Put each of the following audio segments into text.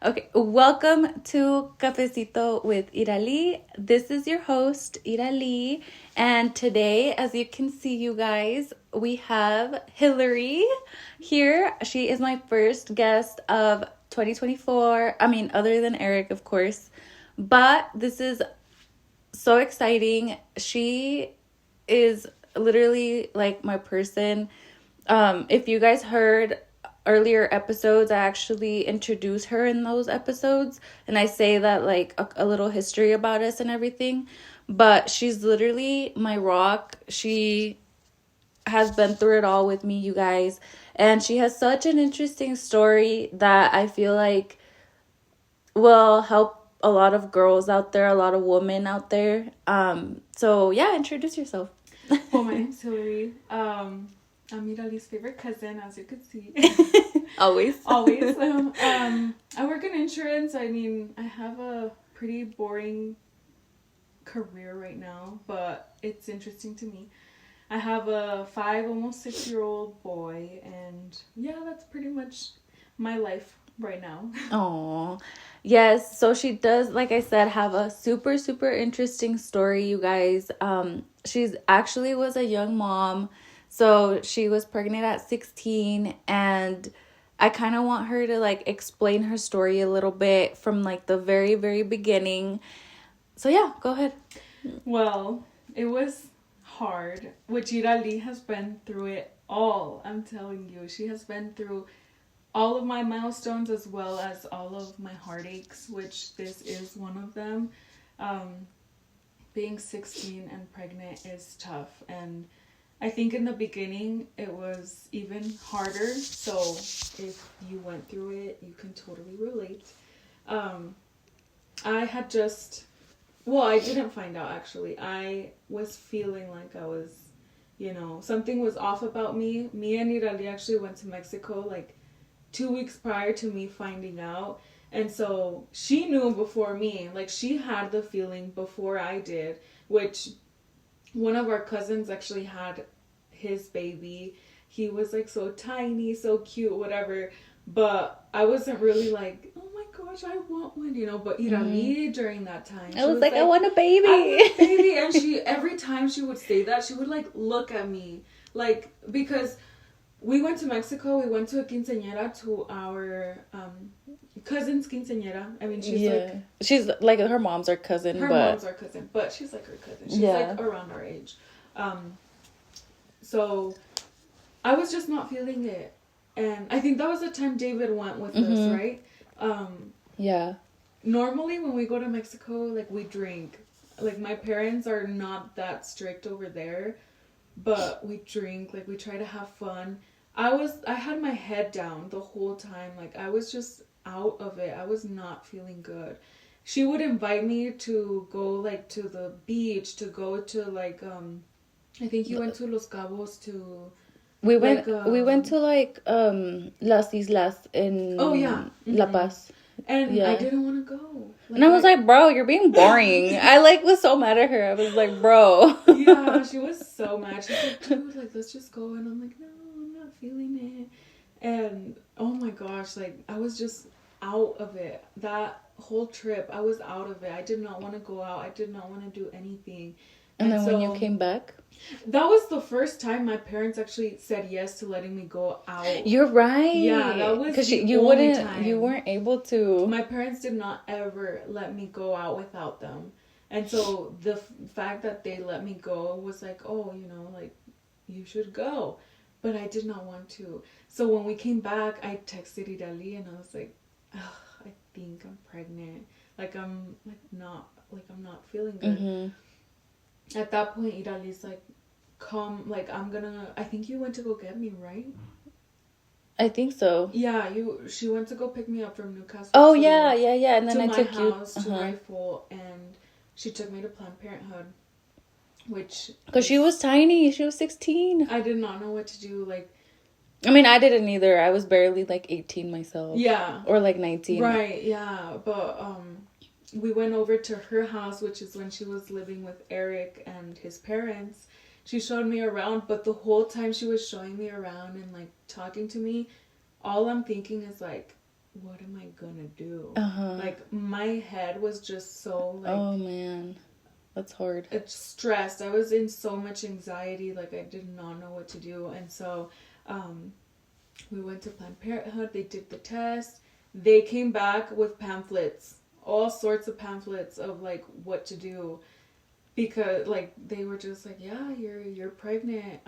Okay, welcome to Cafecito with Irali. This is your host, Irali. And today, as you can see, you guys, we have Hilery here. She is my first guest of 2024. I mean, other than Eric, of course. But this is so exciting. She is literally like my person. If you guys heard earlier episodes, I actually introduce her in those episodes, and I say that like a little history about us and everything. But she's literally my rock. She has been through it all with me, you guys, and she has such an interesting story that I feel like will help a lot of girls out there, a lot of women out there. So yeah, introduce yourself. Well, my name's Hilery. I'm Mirali's favorite cousin, as you could see. Always. Always. I work in insurance. I mean, I have a pretty boring career right now, but it's interesting to me. I have a 5, almost 6-year-old boy, and yeah, that's pretty much my life right now. Oh, yes. So she does, like I said, have a super, super interesting story, you guys. She's actually was a young mom. So she was pregnant at 16, and I kind of want her to like explain her story a little bit from like the very, very beginning. So yeah, go ahead. Well, it was hard, which Irali has been through it all. I'm telling you, she has been through all of my milestones as well as all of my heartaches, which this is one of them. Um, Being 16 and pregnant is tough, and I think in the beginning it was even harder. So if you went through it, you can totally relate. Um, I had just, well, I didn't find out actually. I was feeling like I was, something was off about me. Me and Irali actually went to Mexico like 2 weeks prior to me finding out. And so she knew before me. Like, she had the feeling before I did, which one of our cousins actually had his baby. He was like so tiny, so cute, whatever. But I wasn't really like, oh my gosh, I want one, But Irali during that time, I was like, I want a baby. I want a baby. And she, every time she would say that, she would like look at me. Like, because we went to Mexico. We went to a quinceañera, to our cousin's quinceañera. I mean, she's like her mom's our cousin. Mom's our cousin, but she's like her cousin. She's like around our age. So I was just not feeling it, and I think that was the time David went with us, right? Yeah. Normally, when we go to Mexico, like, we drink. Like, my parents are not that strict over there, but we drink. Like, we try to have fun. I had my head down the whole time. Like, I was just out of it. I was not feeling good. She would invite me to go, like, to the beach, to go to, like, I think you went to Los Cabos to... We went to like Las Islas in La Paz. And I didn't want to go. Like, and I was like, bro, you're being boring. I like was so mad at her. I was like, bro. Yeah, she was so mad. She's like, dude, like, let's just go. And I'm like, no, I'm not feeling it. And oh my gosh, like, I was just out of it. That whole trip, I was out of it. I did not want to go out. I did not want to do anything. And then when you came back? That was the first time my parents actually said yes to letting me go out. You're right. Yeah, that was because you weren't able to. My parents did not ever let me go out without them. And so the fact that they let me go was like, oh, like, you should go. But I did not want to. So when we came back, I texted Irali and I was like, I think I'm pregnant. Like, I'm not feeling good. Mm-hmm. At that point, Irali's like, come, like, I think you went to go get me, right? I think so. Yeah, she went to go pick me up from Newcastle. Oh, yeah. And then I took you. To my house, to Rifle, and she took me to Planned Parenthood, which... Because she was tiny. She was 16. I did not know what to do, like... I mean, I didn't either. I was barely, like, 18 myself. Yeah. Or, like, 19. Right, yeah. But, we went over to her house, which is when she was living with Eric and his parents. She showed me around, but the whole time she was showing me around and, like, talking to me, all I'm thinking is, like, what am I gonna do? Uh-huh. Like, my head was just so, like... Oh, man. That's hard. It's stressed. I was in so much anxiety. Like, I did not know what to do. And so, we went to Planned Parenthood. They did the test. They came back with pamphlets. All sorts of pamphlets of, like, what to do. Because, like, they were just like, yeah, you're pregnant.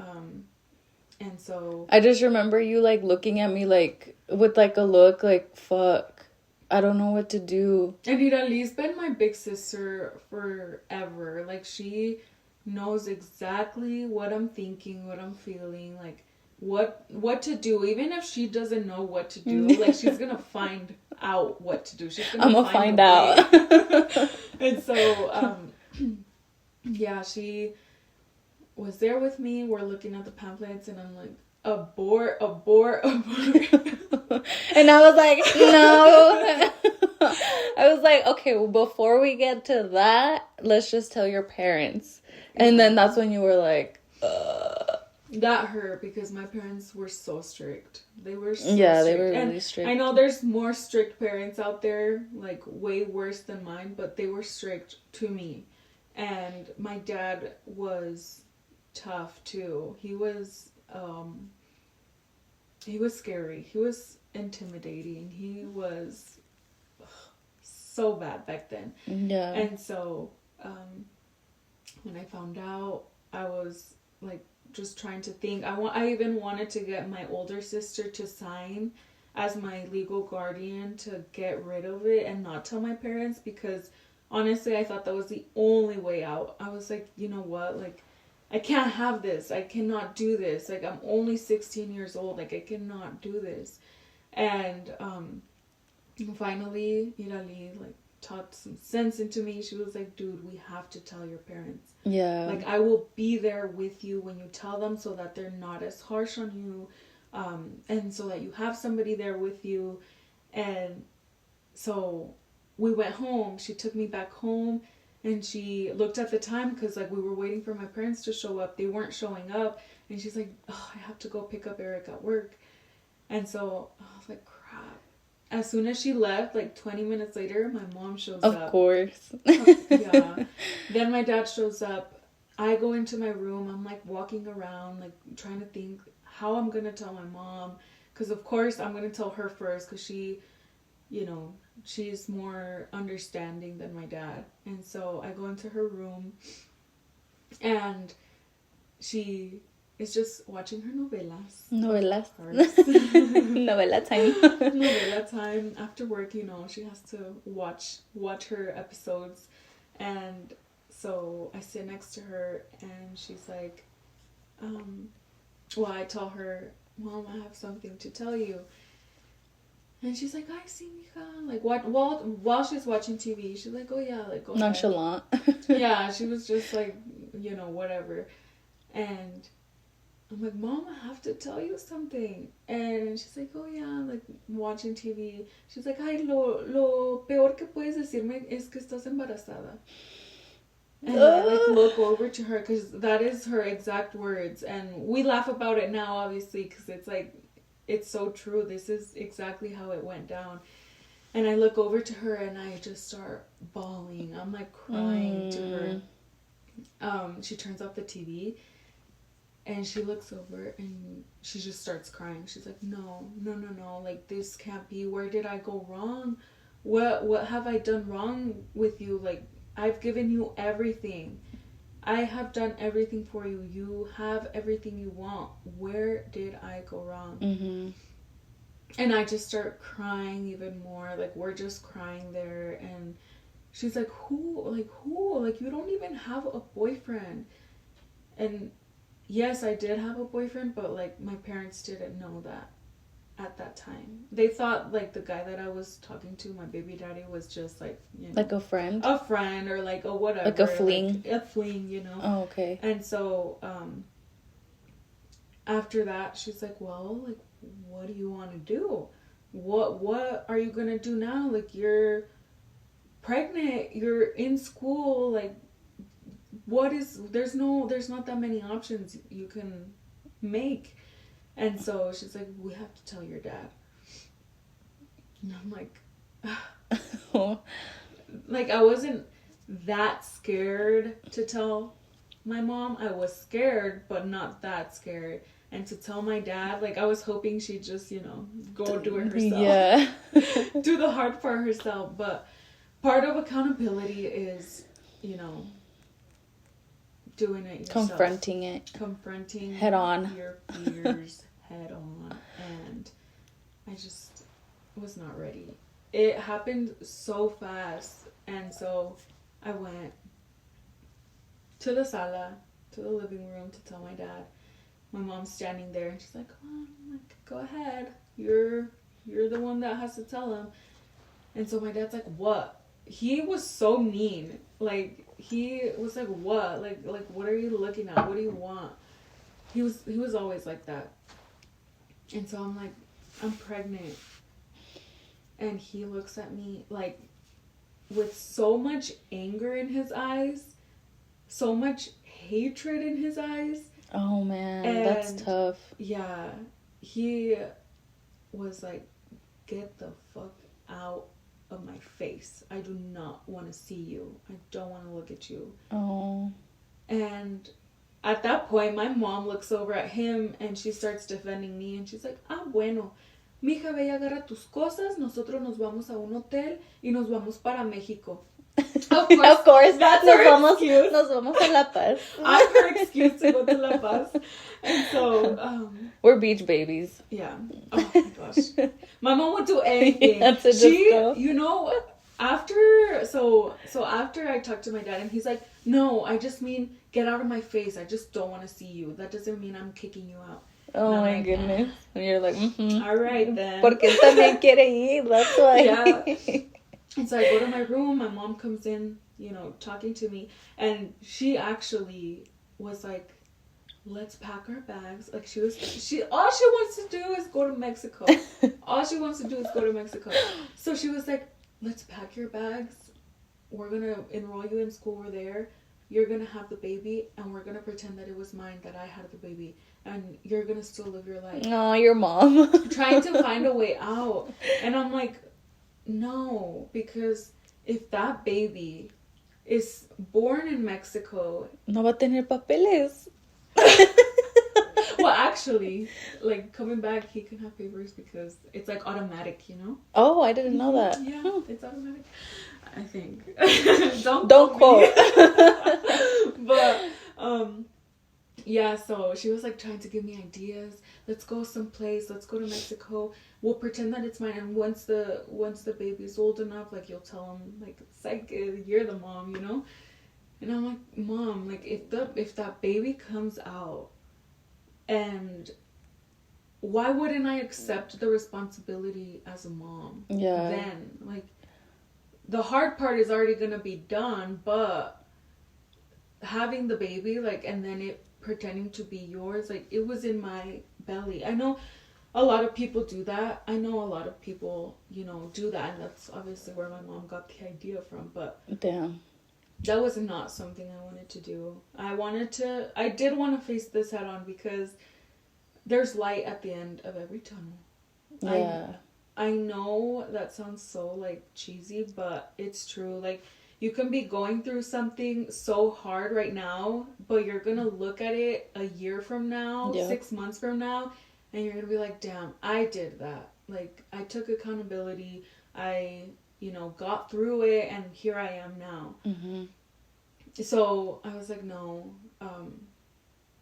And so... I just remember you, like, looking at me, like, with, like, a look, like, fuck. I don't know what to do. And Irali's been my big sister forever. Like, she knows exactly what I'm thinking, what I'm feeling, like, what to do. Even if she doesn't know what to do, like, she's gonna find out what to do. She's gonna find out. And so, yeah, she was there with me. We're looking at the pamphlets, and I'm like, abort. And I was like, no. I was like, okay, well, before we get to that, let's just tell your parents. And then that's when you were like, That hurt because my parents were so strict. They were so yeah, strict. they were and really strict. I know there's more strict parents out there, like way worse than mine, but they were strict to me. And my dad was tough too. He was scary. He was intimidating. He was so bad back then. Yeah. And so when I found out, I was like just trying to think. I even wanted to get my older sister to sign as my legal guardian to get rid of it and not tell my parents, because honestly I thought that was the only way out. I was like, you know what, like, I can't have this. I cannot do this. Like, I'm only 16 years old. Like, I cannot do this. And finally, Irali, like, taught some sense into me. She was like, dude, we have to tell your parents. Yeah. Like, I will be there with you when you tell them, so that they're not as harsh on you. And so that you have somebody there with you. And so we went home. She took me back home. And she looked at the time because, like, we were waiting for my parents to show up. They weren't showing up. And she's like, oh, I have to go pick up Eric at work. And so I was like, crap. As soon as she left, like 20 minutes later, my mom shows up. Of course. Yeah. Then my dad shows up. I go into my room. I'm, like, walking around, like, trying to think how I'm going to tell my mom. Because, of course, I'm going to tell her first because she, you know, she's more understanding than my dad. And so I go into her room and she is just watching her novelas. Novela time. Novela time. After work, you know, she has to watch her episodes. And so I sit next to her and she's like, well, I tell her, Mom, I have something to tell you. And she's like, I see, mija. Like, while she's watching TV, she's like, oh, yeah, like, go nonchalant. Yeah, she was just like, you know, whatever. And I'm like, Mom, I have to tell you something. And she's like, oh, yeah, like, watching TV. She's like, ay, lo peor que puedes decirme es que estás embarazada. And I, like, look over to her, because that is her exact words. And we laugh about it now, obviously, because it's like, it's so true. This is exactly how it went down. And I look over to her and I just start bawling. I'm like crying to her. She turns off the TV and she looks over and she just starts crying. She's like, no. Like, this can't be. Where did I go wrong? What have I done wrong with you? Like, I've given you everything. I have done everything for you. You have everything you want. Where did I go wrong? Mm-hmm. And I just start crying even more. Like, we're just crying there. And she's like, who? Like, you don't even have a boyfriend. And yes, I did have a boyfriend, but, like, my parents didn't know that at that time. They thought, like, the guy that I was talking to, my baby daddy, was just, like, you know, like a friend or like a whatever, like a fling, you know. Oh, okay. And so after that, she's like, well, like, what do you want to do? What are you gonna do now? Like, you're pregnant, you're in school, like, there's not that many options you can make. And so she's like, we have to tell your dad. And I'm like, like, I wasn't that scared to tell my mom. I was scared, but not that scared. And to tell my dad, like, I was hoping she'd just, go do it herself. Yeah. Do the hard part herself. But part of accountability is, doing it yourself. Confronting head on. your fears head on. And I just was not ready. It happened so fast. And so I went to the sala, to the living room to tell my dad. My mom's standing there and she's like, come on, I'm like, go ahead. You're the one that has to tell him. And so my dad's like, what? He was so mean. Like, he was like, what? Like what are you looking at? What do you want? He was always like that. And so I'm like, I'm pregnant. And he looks at me like with so much anger in his eyes, so much hatred in his eyes. Oh man, that's tough. Yeah, he was like, get the fuck out of my face. I do not want to see you. I don't want to look at you. Oh. And at that point, my mom looks over at him and she starts defending me and she's like, bueno, mija, ve y agarra tus cosas, nosotros nos vamos a un hotel y nos vamos para México. Of course. That's her excuse. Nos vamos a La Paz. I'm her excuse to go to La Paz. And so, we're beach babies. Yeah. Oh my gosh. My mom would do anything. After I talked to my dad and he's like, no, I just mean get out of my face. I just don't want to see you. That doesn't mean I'm kicking you out. Oh my goodness. And you're like, all right then. Porque él también quiere ir, that's why. Yeah. And so I go to my room, my mom comes in, talking to me, and she actually was like, let's pack our bags. Like all she wants to do is go to Mexico. All she wants to do is go to Mexico. So she was like, let's pack your bags. We're going to enroll you in school over there. You're going to have the baby, and we're going to pretend that it was mine, that I had the baby. And you're going to still live your life. No, your mom. Trying to find a way out. And I'm like, no, because if that baby is born in Mexico... No va a tener papeles. Well, actually, like, coming back, he can have papers because it's, like, automatic, Oh, I didn't know that. Yeah, it's automatic. I think. Don't quote. But, yeah, so she was, like, trying to give me ideas. Let's go someplace. Let's go to Mexico. We'll pretend that it's mine. And once the baby's old enough, like, you'll tell him, like, psych, you're the mom, And I'm like, Mom, like, if that baby comes out, and why wouldn't I accept the responsibility as a mom? Yeah. Then, like, the hard part is already gonna be done, but having the baby, like, and then it pretending to be yours, like, it was in my belly. I know a lot of people do that. I know a lot of people, do that, and that's obviously where my mom got the idea from, but... Damn. That was not something I wanted to do. I did want to face this head on because there's light at the end of every tunnel. Yeah. I know that sounds so, like, cheesy, but it's true. Like, you can be going through something so hard right now, but you're going to look at it a year from now, 6 months from now, and you're going to be like, damn, I did that. Like, I took accountability. I... got through it, and here I am now. Mm-hmm. So I was like, no,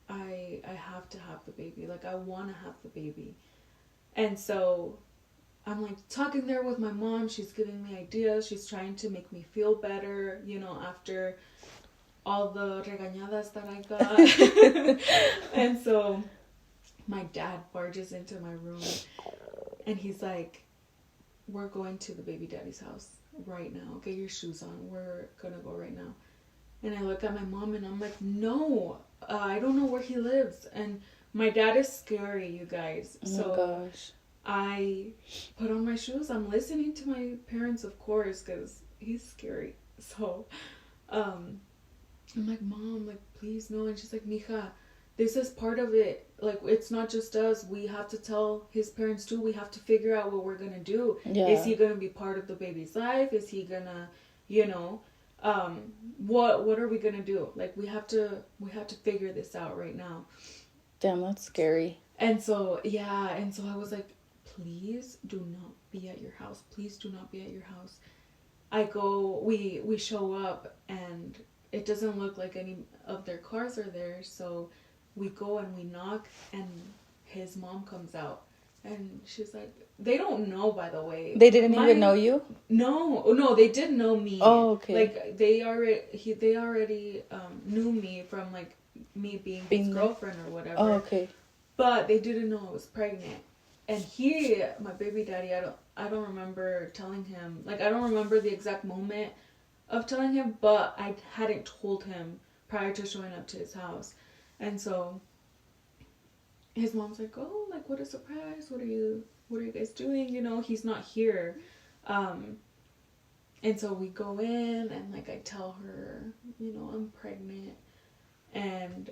I have to have the baby. Like, I want to have the baby. And so I'm like talking there with my mom. She's giving me ideas. She's trying to make me feel better, after all the regañadas that I got. And so my dad barges into my room, and he's like, we're going to the baby daddy's house right now. Get your shoes on. We're going to go right now. And I look at my mom and I'm like, no, I don't know where he lives. And my dad is scary, you guys. Oh my gosh. I put on my shoes. I'm listening to my parents, of course, because he's scary. So I'm like, Mom, like, please no. And she's like, mija, this is part of it. Like, it's not just us. We have to tell his parents too. We have to figure out what we're gonna do. Yeah. Is he gonna be part of the baby's life? Is he gonna, you know, what are we gonna do? Like, we have to figure this out right now. Damn, that's scary. And so I was like, please do not be at your house. Please do not be at your house. We show up, and it doesn't look like any of their cars are there. So we go and we knock, and his mom comes out, and she's like, they don't know, by the way. They didn't even know you? No, they did know me. Oh, okay. Like, they already knew me from, like, me being his girlfriend or whatever. Oh, okay. But they didn't know I was pregnant. And my baby daddy, I don't remember telling him. Like, I don't remember the exact moment of telling him, but I hadn't told him prior to showing up to his house. And so his mom's like, oh, like, what a surprise. What are you guys doing? You know, he's not here. And so we go in, and, like, I tell her, you know, I'm pregnant. And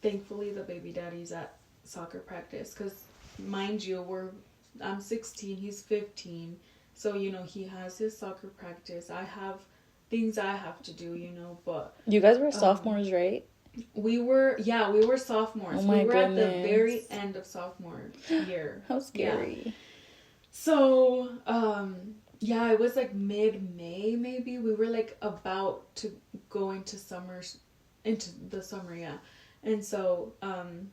thankfully the baby daddy's at soccer practice, because mind you, I'm 16, he's 15, so, you know, he has his soccer practice. I have things I have to do, you know. But you guys were sophomores, right? We were sophomores. Oh my we were goodness. at the very end of sophomore year. How scary. Yeah. So it was like mid-May, maybe. We were, like, about to go into the summer, yeah. And so I'm,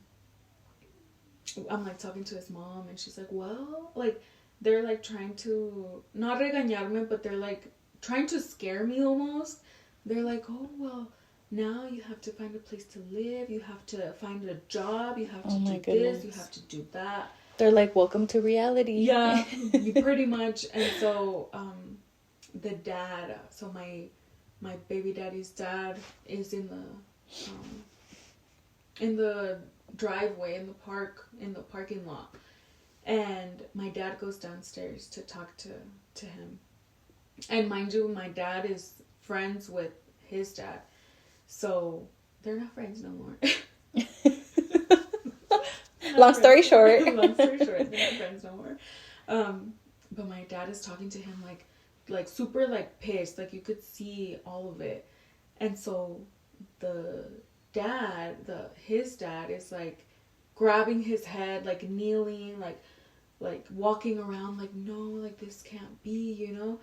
like, talking to his mom, and she's like, well, like, they're, like, trying to not regañarme, but they're, like, trying to scare me almost. They're like, oh, well, now you have to find a place to live, you have to find a job, you have to do this, you have to do that. They're like, welcome to reality. Yeah, pretty much. And so the dad, so my baby daddy's dad is in the driveway, in the parking lot, and my dad goes downstairs to talk to him. And mind you, my dad is friends with his dad, so they're not friends no more. Long story short, they're not friends no more. But my dad is talking to him like super, like, pissed, like, you could see all of it. And so his dad is, like, grabbing his head, like, kneeling, like walking around, like, no, like, this can't be, you know.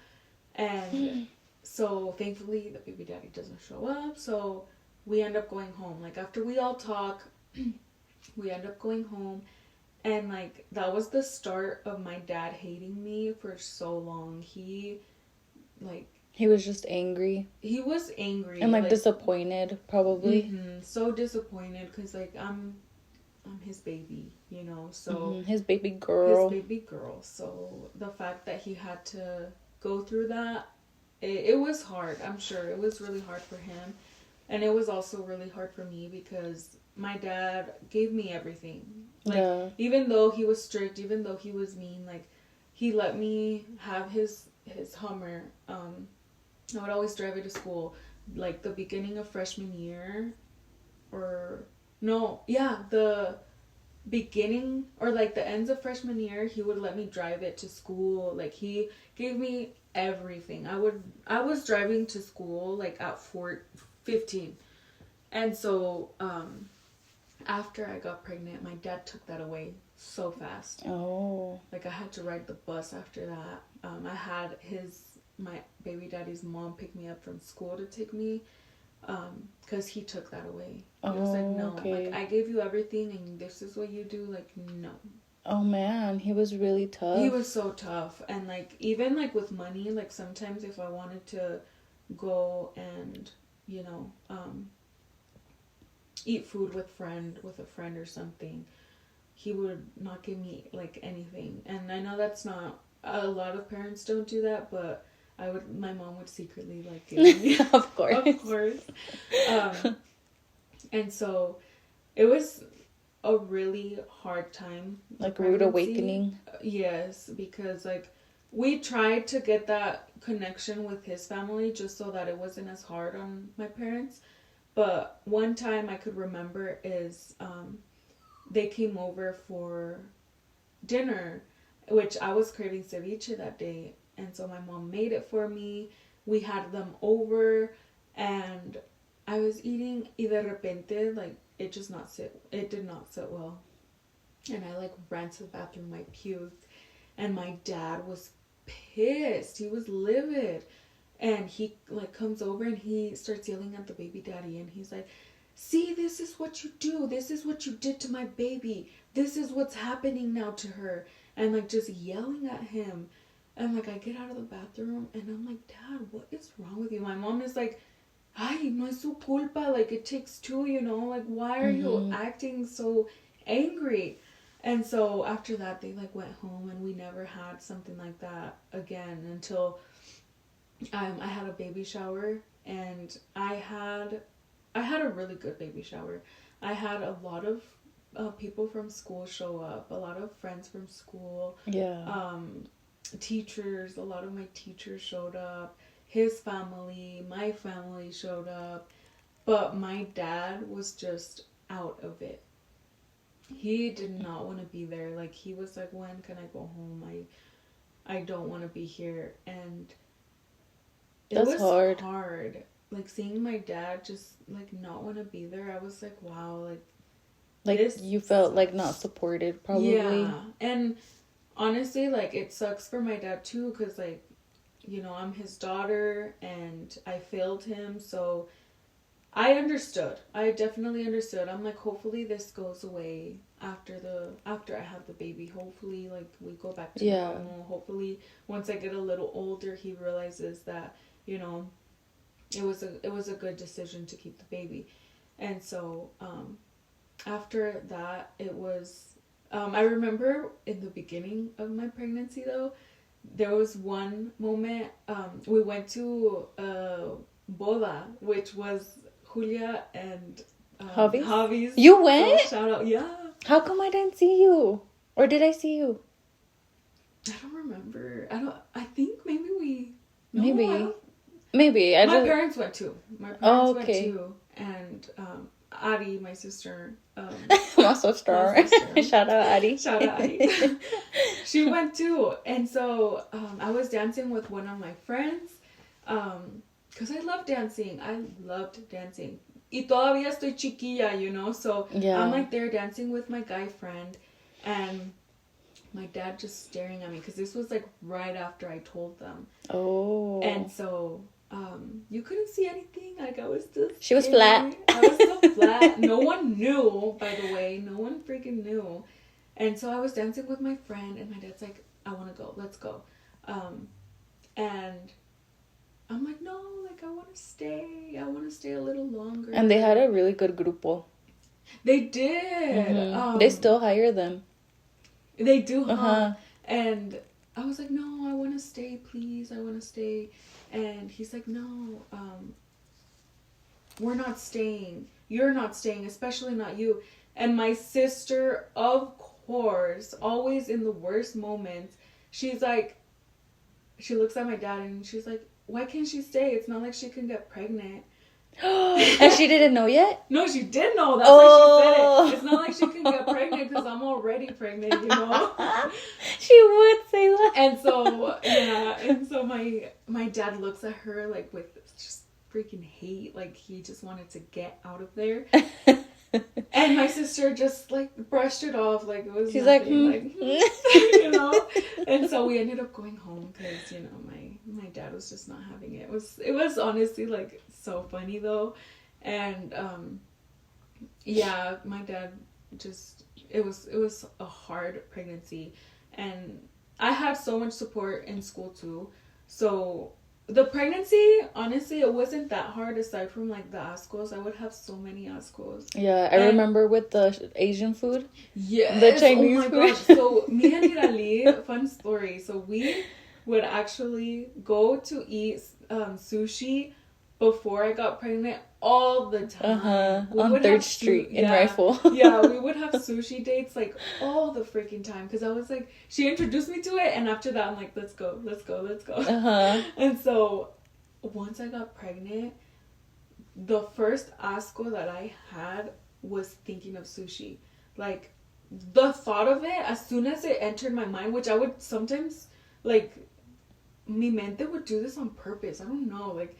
And so thankfully the baby daddy doesn't show up, so we end up going home. Like, after we all talk, we end up going home. And, like, that was the start of my dad hating me for so long. He was just angry. He was angry. And, like, disappointed, probably. Mm-hmm, so disappointed, because, like, I'm his baby, you know, so... His baby girl. So the fact that he had to go through that, it was hard, I'm sure. It was really hard for him. And it was also really hard for me, because my dad gave me everything. Like, even though he was strict, even though he was mean, like, he let me have his Hummer. I would always drive it to school, like, the beginning of freshman year, the beginning, or, like, the ends of freshman year, he would let me drive it to school. Like, he gave me everything. I was driving to school, like, at 15. And so, after I got pregnant, my dad took that away so fast. Oh. Like, I had to ride the bus after that. I had my baby daddy's mom pick me up from school to take me, because he took that away. He was like, no, like, I gave you everything, and this is what you do. Like, no. Oh, man, he was really tough. He was so tough. And, like, even, like, with money, like, sometimes if I wanted to go and, you know, eat food with a friend or something, he would not give me, like, anything. And I know that's not, a lot of parents don't do that, but my mom would secretly, like, give me. Of course. Of course. And so it was a really hard time. Like, rude awakening. Yes, because, like, we tried to get that connection with his family just so that it wasn't as hard on my parents. But one time I could remember is they came over for dinner, which I was craving ceviche that day. And so my mom made it for me. We had them over and I was eating y de repente, like, it did not sit well. And I, like, ran to the bathroom, I puked. And my dad was pissed. He was livid. And he, like, comes over and he starts yelling at the baby daddy. And he's like, see, this is what you do. This is what you did to my baby. This is what's happening now to her. And, like, just yelling at him. And, like, I get out of the bathroom and I'm like, Dad, what is wrong with you? My mom is like, ay, no es su culpa. Like, it takes two, you know? Like, why are you acting so angry? And so after that, they, like, went home and we never had something like that again until I had a baby shower. And I had a really good baby shower. I had a lot of people from school show up, a lot of friends from school. Yeah. Teachers, a lot of my teachers showed up. His family, my family showed up. But my dad was just out of it. He did not want to be there. Like, he was like, when can I go home? I don't want to be here. And it was hard. Like, seeing my dad just, like, not want to be there, I was like, wow, like you felt, like, not supported, probably. Yeah. And honestly, like, it sucks for my dad, too, because, like, you know, I'm his daughter, and I failed him, so I understood. I definitely understood. I'm like, hopefully this goes away after I have the baby. Hopefully, like, we go back to normal. Hopefully, once I get a little older, he realizes that, you know, it was a good decision to keep the baby. And so, after that, it was, I remember in the beginning of my pregnancy, though, there was one moment, we went to a boda, which was Julia and Javi's. You went? So shout out, yeah. How come I didn't see you? Or did I see you? I don't remember. I think maybe we... Maybe. My parents went too. Went too. And Ari, my sister... my sister. Shout out Ari. She went too. And so I was dancing with one of my friends. Because I love dancing. I loved dancing. Y todavía estoy chiquilla, you know? So I'm, like, there dancing with my guy friend. And my dad just staring at me. Because this was, like, right after I told them. Oh. And so... you couldn't see anything. Like, I was still She was flat. I was still flat. No one knew, by the way. No one freaking knew. And so I was dancing with my friend, and my dad's like, I want to go. Let's go. And I'm like, no, like, I want to stay. I want to stay a little longer. And they had a really good grupo. They did. Mm-hmm. They still hire them. They do, huh? And I was like, no, I want to stay, please. I want to stay. And he's like, no, we're not staying. You're not staying, especially not you. And my sister, of course, always in the worst moments, she's like, she looks at my dad and she's like, why can't she stay? It's not like she can get pregnant. And she didn't know yet? No, she did know. That's why she said it. It's not like she can get pregnant because I'm already pregnant, you know? She would say that. And so, yeah. And so my dad looks at her, like, with just freaking hate. Like, he just wanted to get out of there. And my sister just, like, brushed it off like it was She's nothing. like, you know? And so we ended up going home because, you know, my dad was just not having it. It was honestly, like, so funny, though. And, yeah, my dad just, it was a hard pregnancy. And I had so much support in school, too. So the pregnancy, honestly, it wasn't that hard aside from, like, the ascos. I would have so many ascos. Yeah, I remember with the Asian food. Yes. The Chinese food. Gosh. So me and Hilery, fun story. So we would actually go to eat sushi before I got pregnant all the time. On 3rd Street in Rifle. Yeah, we would have sushi dates, like, all the freaking time. Because I was like, she introduced me to it, and after that, I'm like, let's go. And so, once I got pregnant, the first asco that I had was thinking of sushi. Like, the thought of it, as soon as it entered my mind, which I would sometimes, like, mi mente would do this on purpose. I don't know. Like,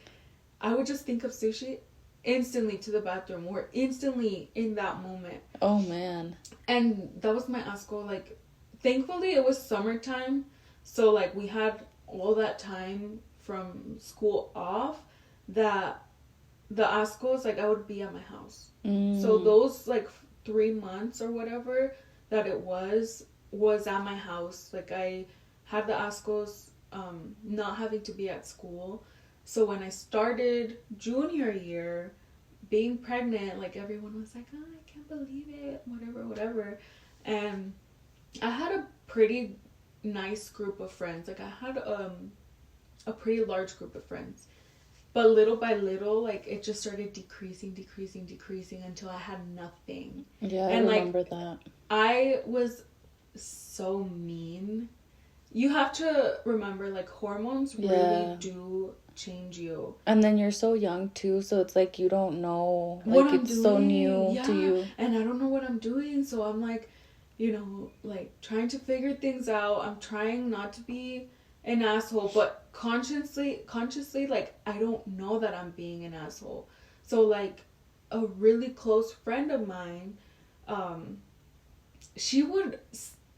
I would just think of sushi instantly to the bathroom or instantly in that moment. Oh, man. And that was my asco. Like, thankfully, it was summertime. So, like, we had all that time from school off that the ascos, like, I would be at my house. So those, like, 3 months or whatever that it was at my house. Like, I had the ascos not having to be at school. So when I started junior year, being pregnant, like, everyone was like, oh, I can't believe it, whatever. And I had a pretty nice group of friends. Like, I had a pretty large group of friends. But little by little, like, it just started decreasing until I had nothing. Yeah, and I remember like, that. I was so mean. You have to remember, like, hormones really do change you. And then you're so young, too, so it's like you don't know. Like, it's so new to you. And I don't know what I'm doing, so I'm, like, you know, like, trying to figure things out. I'm trying not to be an asshole, but consciously, like, I don't know that I'm being an asshole. So, like, a really close friend of mine, she would,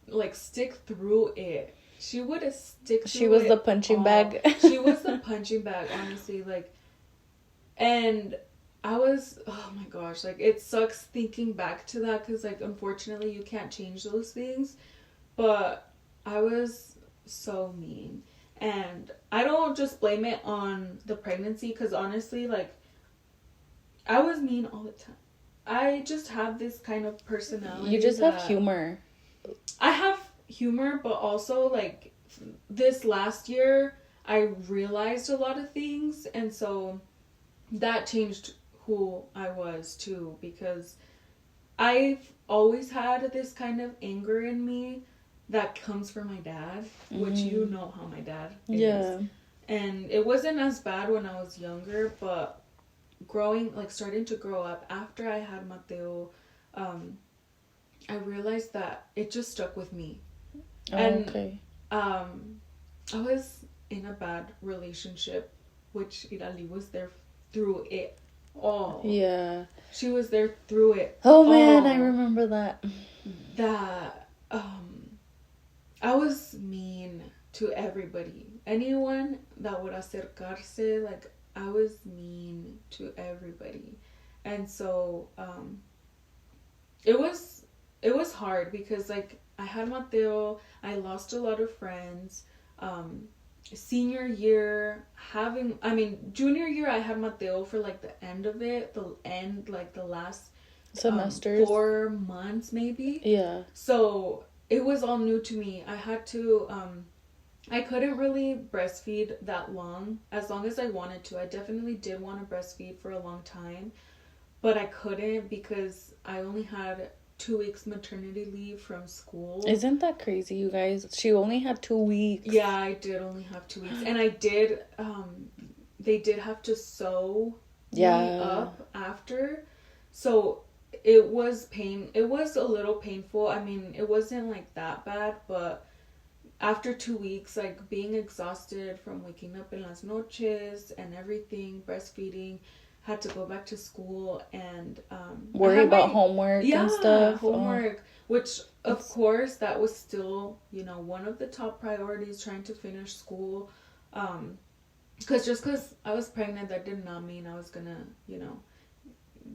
like, stick through it. She would stick through it. She was the punching bag. She was the punching bag, honestly. Like, and I was, oh my gosh, like, it sucks thinking back to that because, like, unfortunately you can't change those things. But I was so mean. And I don't just blame it on the pregnancy because, honestly, like, I was mean all the time. I just have this kind of personality. You just have humor. I have humor, but also, like, this last year I realized a lot of things, and so that changed who I was too, because I've always had this kind of anger in me that comes from my dad, which you know how my dad is. Yeah. And it wasn't as bad when I was younger, but starting to grow up after I had Mateo, I realized that it just stuck with me. And I was in a bad relationship, which Irali was there through it all. Yeah. She was there through it. Oh man, I remember that. I was mean to everybody. Anyone that would acercarse, like, I was mean to everybody. And so it was hard because, like, I had Mateo, I lost a lot of friends. Senior year, junior year, I had Mateo for, like, the end of it, like, the last semesters, 4 months maybe. Yeah. So it was all new to me. I had to, I couldn't really breastfeed that long as I wanted to. I definitely did want to breastfeed for a long time, but I couldn't because I only had 2 weeks maternity leave from school. Isn't that crazy, you guys? She only had 2 weeks. Yeah, I did only have 2 weeks. And I did, they did have to sew me up after. So it was a little painful. I mean, it wasn't, like, that bad, but after 2 weeks, like, being exhausted from waking up in las noches and everything, breastfeeding, had to go back to school and worry about homework and stuff. Which, of course, that was still, you know, one of the top priorities, trying to finish school. Because I was pregnant, that did not mean I was gonna, you know,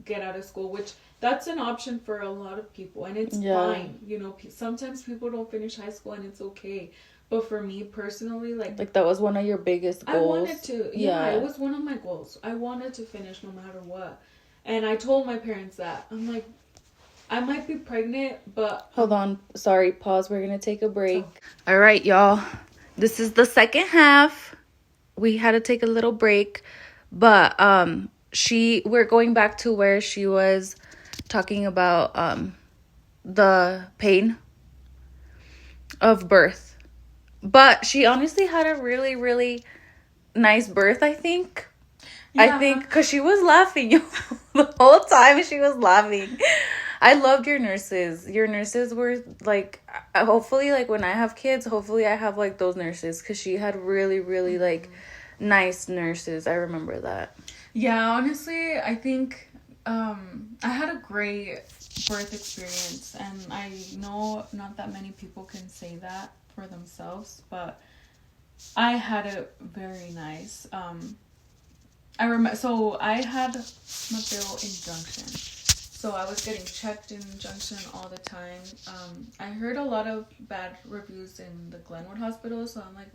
get out of school, which that's an option for a lot of people, and it's fine. You know, sometimes people don't finish high school and it's okay. But for me personally, like that was one of your biggest goals. I wanted to, it was one of my goals. I wanted to finish no matter what. And I told my parents that. I'm like, I might be pregnant, but... Hold on. Sorry, pause. We're going to take a break. Oh. All right, y'all. This is the second half. We had to take a little break. But we're going back to where she was talking about the pain of birth. But she honestly had a really, really nice birth, I think. I think because she was laughing the whole time. She was laughing. I loved your nurses. Your nurses were like, hopefully, like when I have kids, hopefully I have like those nurses because she had really, really like nice nurses. I remember that. Yeah, honestly, I think I had a great birth experience, and I know not that many people can say that for themselves, but I had it very nice. I remember, so I had Mateo in Junction. So I was getting checked in Junction all the time. I heard a lot of bad reviews in the Glenwood Hospital, so I'm like,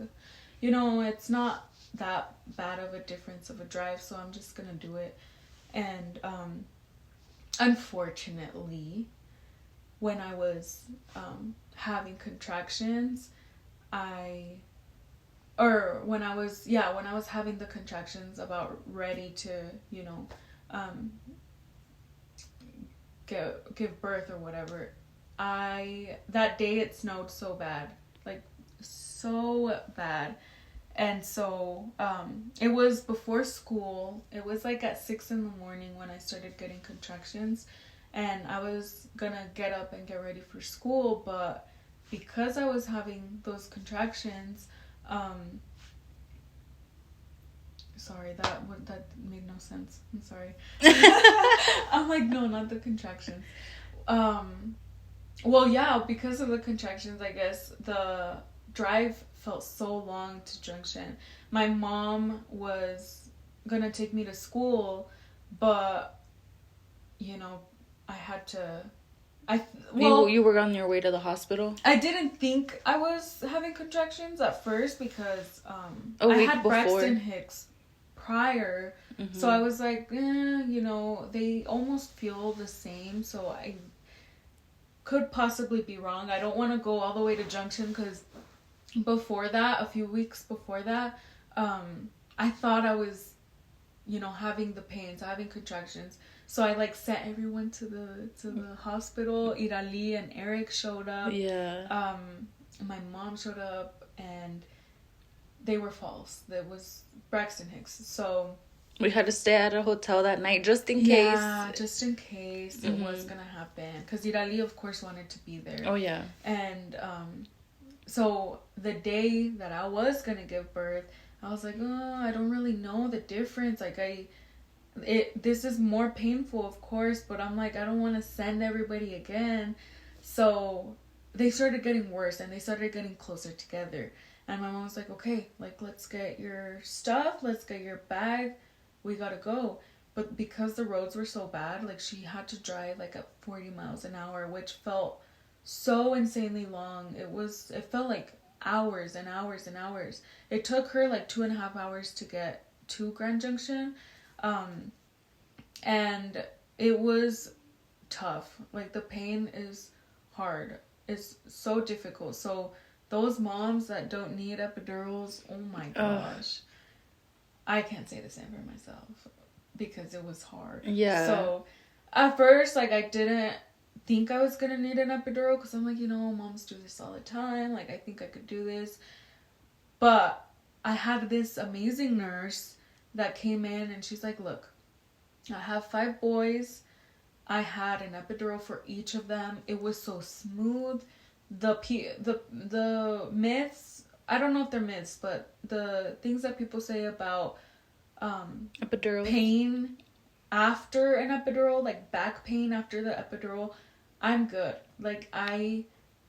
it's not that bad of a difference of a drive, so I'm just gonna do it. And unfortunately, when I was having contractions, when I was having the contractions, about ready to, give birth or whatever, that day it snowed so bad, like so bad. And so it was before school. It was like at 6 a.m. when I started getting contractions, and I was gonna get up and get ready for school, but because I was having those contractions, sorry, that made no sense. I'm sorry. I'm like, no, not the contractions. Well, yeah, because of the contractions, I guess the drive felt so long to Junction. My mom was gonna take me to school, but I had to. You were on your way to the hospital? I didn't think I was having contractions at first because A week I had before. Braxton Hicks prior, so I was like, they almost feel the same, so I could possibly be wrong. I don't want to go all the way to Junction because before that, a few weeks before that, I thought I was, having the pains, having contractions. So I like sent everyone to the hospital. Hilery and Eric showed up. Yeah. My mom showed up, and they were false. That was Braxton Hicks. So we had to stay at a hotel that night just in case. Yeah, just in case it was gonna happen. Because Hilery, of course, wanted to be there. Oh yeah. And so the day that I was gonna give birth, I was like, oh, I don't really know the difference. Like this is more painful, of course, but I'm like, I don't want to send everybody again. So they started getting worse, and they started getting closer together. And my mom was like, okay, like, let's get your stuff, let's get your bag, we gotta go. But because the roads were so bad, like, she had to drive like at 40 miles an hour, which felt so insanely long. It felt like hours and hours and hours. It took her like 2.5 hours to get to Grand Junction. And it was tough. Like, the pain is hard. It's so difficult. So those moms that don't need epidurals, oh my gosh. I can't say the same for myself because it was hard. Yeah. So at first, like, I didn't think I was gonna need an epidural because I'm like, moms do this all the time. Like, I think I could do this. But I had this amazing nurse that came in, and she's like, look, I have 5 boys. I had an epidural for each of them. It was so smooth. The myths, I don't know if they're myths, but the things that people say about epidural pain after an epidural, like back pain after the epidural, I'm good. Like, I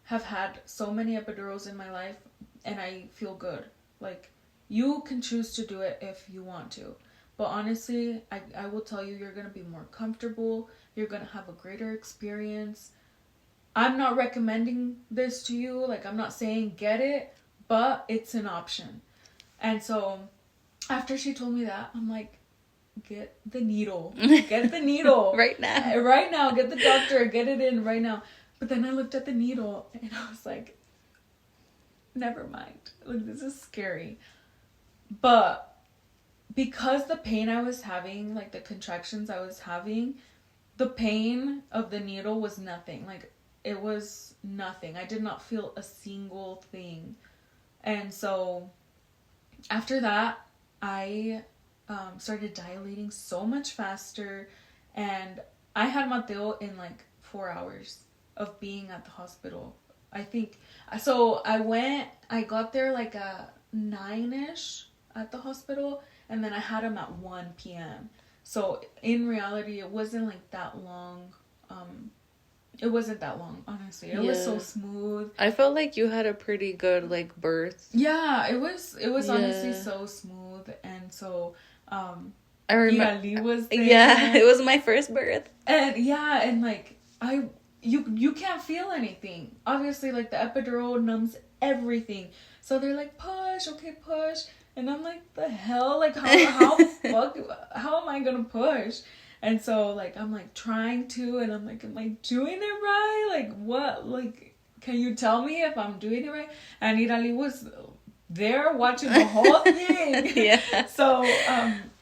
have had so many epidurals in my life, and I feel good. Like, you can choose to do it if you want to. But honestly, I will tell you, you're going to be more comfortable. You're going to have a greater experience. I'm not recommending this to you. Like, I'm not saying get it, but it's an option. And so after she told me that, I'm like, get the needle. Get the needle. Right now. Right now. Get the doctor. Get it in right now. But then I looked at the needle, and I was like, never mind. Like, this is scary. But because the pain I was having, like the contractions I was having, the pain of the needle was nothing. Like, it was nothing. I did not feel a single thing. And so after that, I started dilating so much faster, and I had Mateo in like 4 hours of being at the hospital. I think so. I got there like at 9ish at the hospital, and then I had him at 1 p.m. So in reality, it wasn't like that long. It wasn't that long, honestly. It was so smooth. I felt like you had a pretty good like birth. Yeah, it was honestly so smooth, and so I remember Hilery was there. Yeah, it was my first birth. And like you can't feel anything. Obviously, like the epidural numbs everything. So they're like, push, okay, push. And I'm like, the hell? Like how am I gonna push? And so like I'm like trying to, and I'm like, am I doing it right? Like what? Like, can you tell me if I'm doing it right? And Hilery was there watching the whole thing. Yeah. So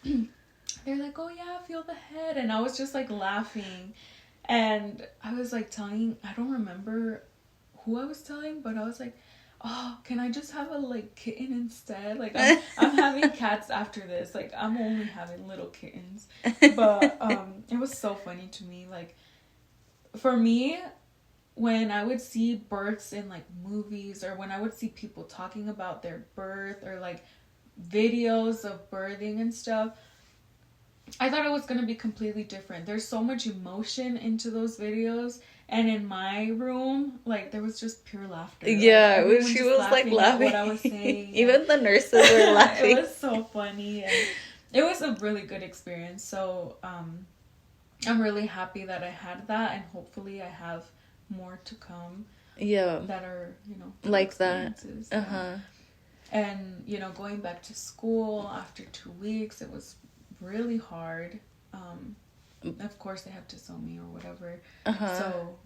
they're like, oh yeah, feel the head. And I was just like laughing. And I was like I don't remember who I was telling, but I was like, oh, can I just have a like kitten instead? Like I'm having cats after this. Like I'm only having little kittens. But it was so funny to me. Like for me, when I would see births in like movies, or when I would see people talking about their birth, or like videos of birthing and stuff, I thought it was going to be completely different. There's so much emotion into those videos. And in my room, like, there was just pure laughter. Yeah, like, she was like laughing. What I was saying. Even the nurses were laughing. It was so funny. And it was a really good experience. So I'm really happy that I had that. And hopefully I have more to come. Yeah. That are, like that. Uh-huh. And, going back to school after 2 weeks, it was really hard. Of course they have to sew me or whatever. So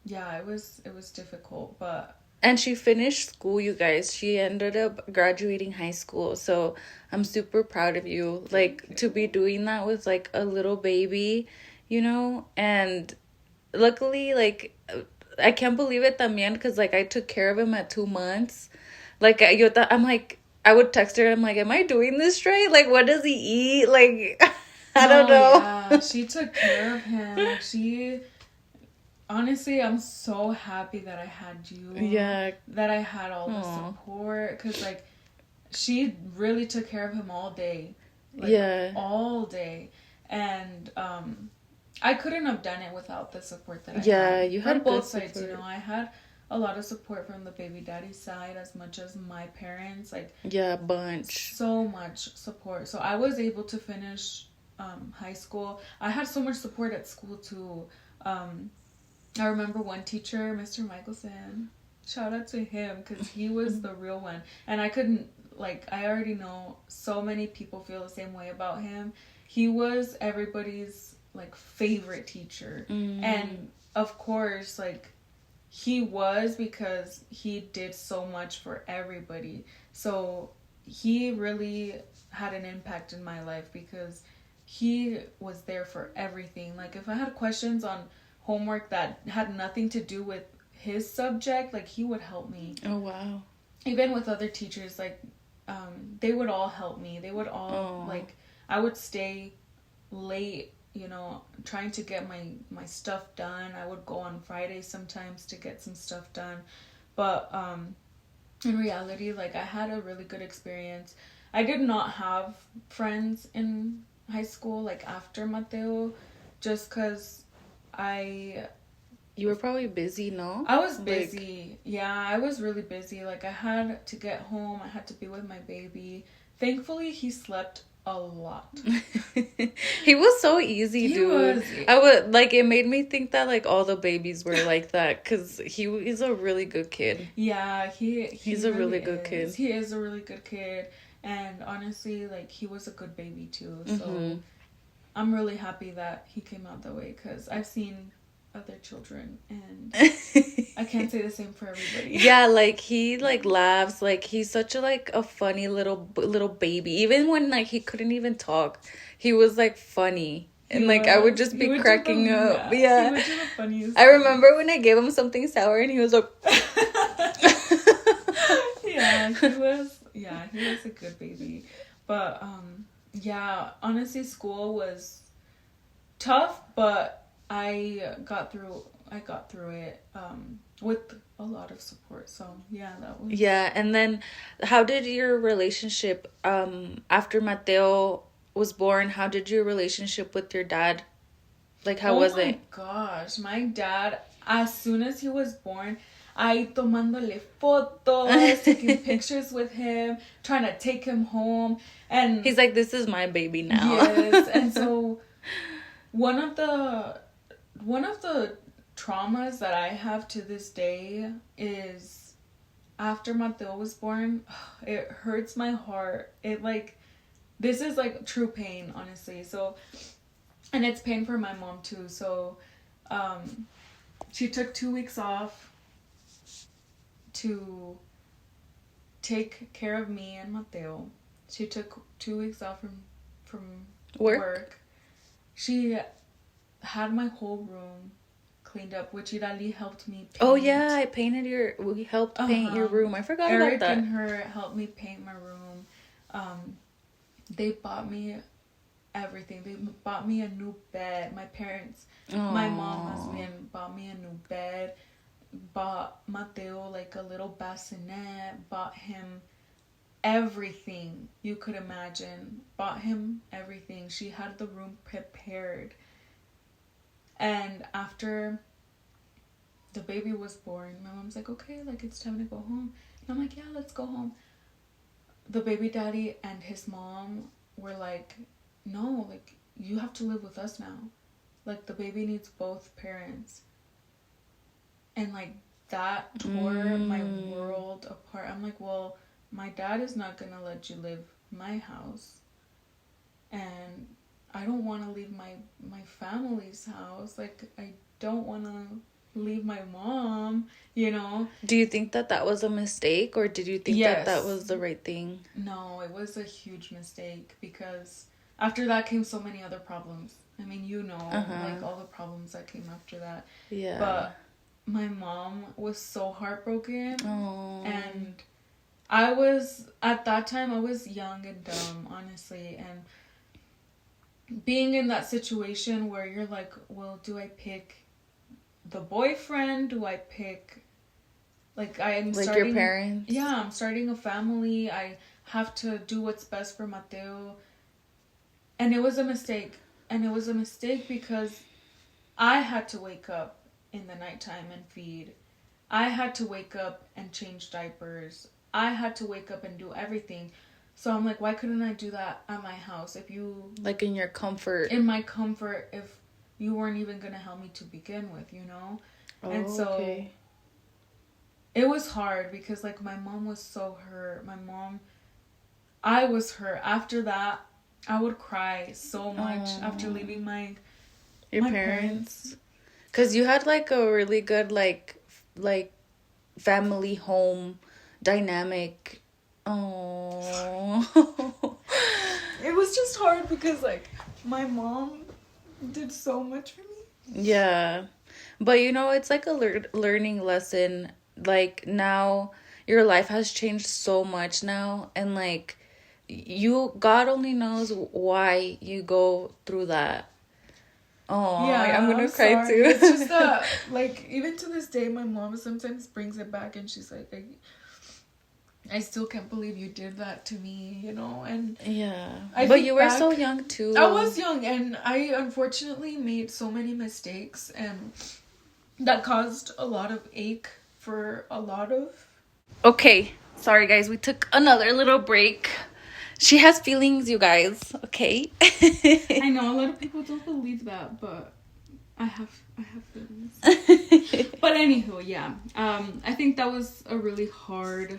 yeah, it was difficult, but and she finished school, you guys. She ended up graduating high school, so I'm super proud of you, like, to be doing that with like a little baby, and luckily, like, I can't believe it también, because like I took care of him at 2 months. Like I'm like, I would text her. I'm like, am I doing this right? Like, what does he eat? Like, I don't know. Yeah, she took care of him. Honestly, I'm so happy that I had you. Yeah. That I had all the support. Because, like, she really took care of him all day. Like, yeah. All day. And I couldn't have done it without the support that I had. Yeah, you had both good sides, support. I had a lot of support from the baby daddy side as much as my parents. Like, yeah, a bunch. So much support. So I was able to finish high school. I had so much support at school too. I remember one teacher, Mr. Michelson. Shout out to him, because he was the real one. And I already know so many people feel the same way about him. He was everybody's like favorite teacher. And of course, like, he was, because he did so much for everybody. So he really had an impact in my life, because he was there for everything. Like, if I had questions on homework that had nothing to do with his subject, like, he would help me. Oh, wow. Even with other teachers, like, they would all help me. They would all, like, I would stay late, trying to get my stuff done. I would go on Fridays sometimes to get some stuff done. But in reality, like, I had a really good experience. I did not have friends in high school, like, after Mateo, just because you were probably busy, no? I was busy. Yeah, I was really busy. Like, I had to get home. I had to be with my baby. Thankfully, he slept a lot. He was so easy, dude. It made me think that, like, all the babies were like that, because he's a really good kid. Yeah, he's a really good kid. He is a really good kid. And honestly, like, he was a good baby too. So I'm really happy that he came out that way, because I've seen other children, and I can't say the same for everybody. Yeah, like, he like laughs, like, he's such a funny little baby. Even when, like, he couldn't even talk, he was like funny, and like I would just be cracking up. Yeah. He would do the funniest I remember when I gave him something sour, and he was like yeah, he was a good baby. But yeah, honestly, school was tough, but I got through it with a lot of support. So yeah, that was. Yeah, and then how did your relationship after Mateo was born, how did your relationship with your dad, like how Oh was my it? gosh, my dad, as soon as he was born, I tomándole fotos, taking pictures with him, trying to take him home, and He's like, this is my baby now. yes, and so one of the traumas that I have to this day is after Mateo was born, it hurts my heart. It like this is like true pain, honestly. So, and it's pain for my mom too. So, she took 2 weeks off to take care of me and Mateo. She took 2 weeks off from work. She had my whole room cleaned up, which Irali helped me paint. Oh yeah, we helped paint your room. I forgot Eric about that. and her helped me paint my room. They bought me everything. They bought me a new bed. My parents, my mom, husband, bought me a new bed. Bought Mateo like a little bassinet. Bought him everything you could imagine. Bought him everything. She had the room prepared. And after the baby was born, my mom's like, okay, like it's time to go home. And I'm like, yeah, let's go home. The baby daddy and his mom were like, no, like you have to live with us now. Like the baby needs both parents. And like that tore my world apart. I'm like, well, my dad is not gonna let you live my house. And I don't want to leave my family's house. Like I don't want to leave my mom, you know. Do you think that was a mistake, or did you think Yes. that was the right thing? No, it was a huge mistake because after that came so many other problems. I mean, you know, like all the problems that came after that. Yeah. But my mom was so heartbroken. Oh. And I was, at that time, I was young and dumb, honestly. And being in that situation where you're like, well, do I pick the boyfriend? Do I pick, like, I'm like starting... your parents? Yeah, I'm starting a family. I have to do what's best for Mateo. And it was a mistake. And it was a mistake because I had to wake up in the nighttime and feed. I had to wake up and change diapers. I had to wake up and do everything. So I'm like, why couldn't I do that at my house? If you... like in your comfort. In my comfort, if you weren't even going to help me to begin with, you know? Oh, and so... okay. It was hard because, like, my mom was so hurt. I was hurt. After that, I would cry so much after leaving my parents. Because you had, like, a really good, like family home dynamic. Oh. It was just hard because, like, my mom did so much for me. Yeah. But, you know, it's like a learning lesson. Like, now your life has changed so much now. And, like, God only knows why you go through that. Oh, yeah, I'm gonna cry sorry. too. It's just that, like, even to this day, my mom sometimes brings it back and she's like, I still can't believe you did that to me, you know? And yeah. But you were so young too. I was young, and I unfortunately made so many mistakes, and that caused a lot of ache for a lot of... Okay. Sorry, guys. We took another little break. She has feelings, you guys. Okay. I know a lot of people don't believe that, but I have feelings. But anywho, yeah. I think that was a really hard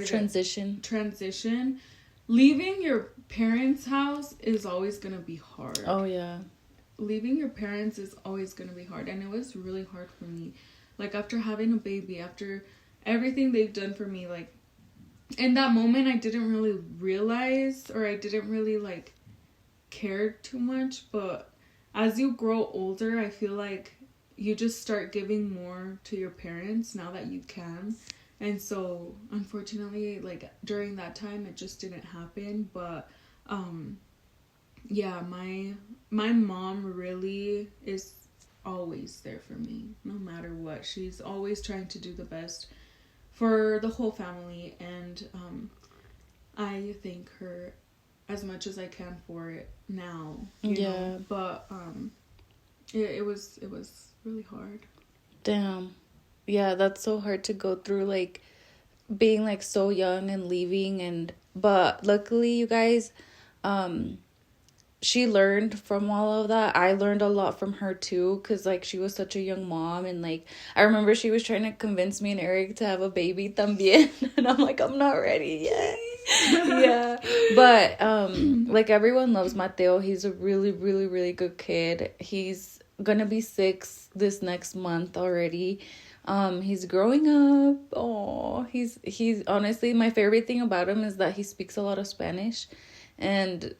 transition. Leaving your parents' house is always gonna be hard. Oh yeah. Leaving your parents is always gonna be hard, and it was really hard for me. Like, after having a baby, after everything they've done for me, like, in that moment, I didn't really realize, or I didn't really, like, care too much. But as you grow older, I feel like you just start giving more to your parents now that you can. And so, unfortunately, like, during that time, it just didn't happen. But, yeah, my mom really is always there for me, no matter what. She's always trying to do the best for the whole family. And, I thank her as much as I can for it now. You know? But, it was really hard. Damn. Yeah, that's so hard to go through, like, being, like, so young and leaving. But luckily, you guys, she learned from all of that. I learned a lot from her too, because, like, she was such a young mom. And, like, I remember she was trying to convince me and Eric to have a baby también. And I'm like, I'm not ready yet. Yeah. But, like, everyone loves Mateo. He's a really, really, really good kid. He's gonna be 6 this next month already. He's growing up. Oh, he's honestly, my favorite thing about him is that he speaks a lot of Spanish. And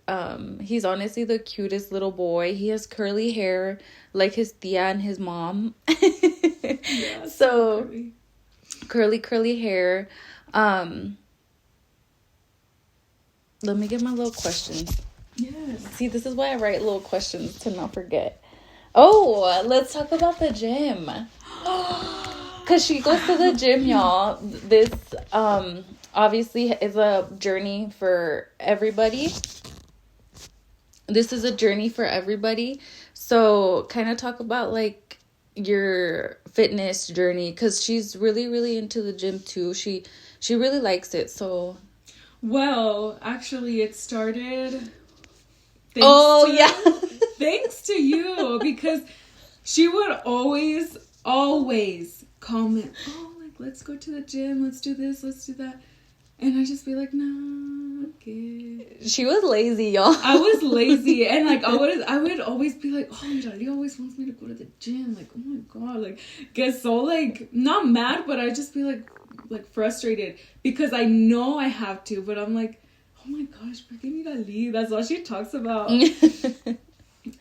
he's honestly the cutest little boy. He has curly hair like his tia and his mom. Yeah, so curly hair. Let me get my little questions. Yes. See, this is why I write little questions to not forget. Oh, let's talk about the gym. Because she goes to the gym, y'all. This obviously is a journey for everybody. This is a journey for everybody. So kind of talk about, like, your fitness journey, because she's really, really into the gym too. She really likes it. So, well, actually, it started. Thanks to you, because she would always comment, oh, like, let's go to the gym, let's do this, let's do that. And I'd just be like, no, okay. She was lazy, y'all. I was lazy, and, like, I would always be like, oh, Daddy always wants me to go to the gym, like, oh my god, like, get so, like, not mad, but I'd just be like frustrated, because I know I have to, but I'm like, oh my gosh, ¿por qué Hilery? That's all she talks about.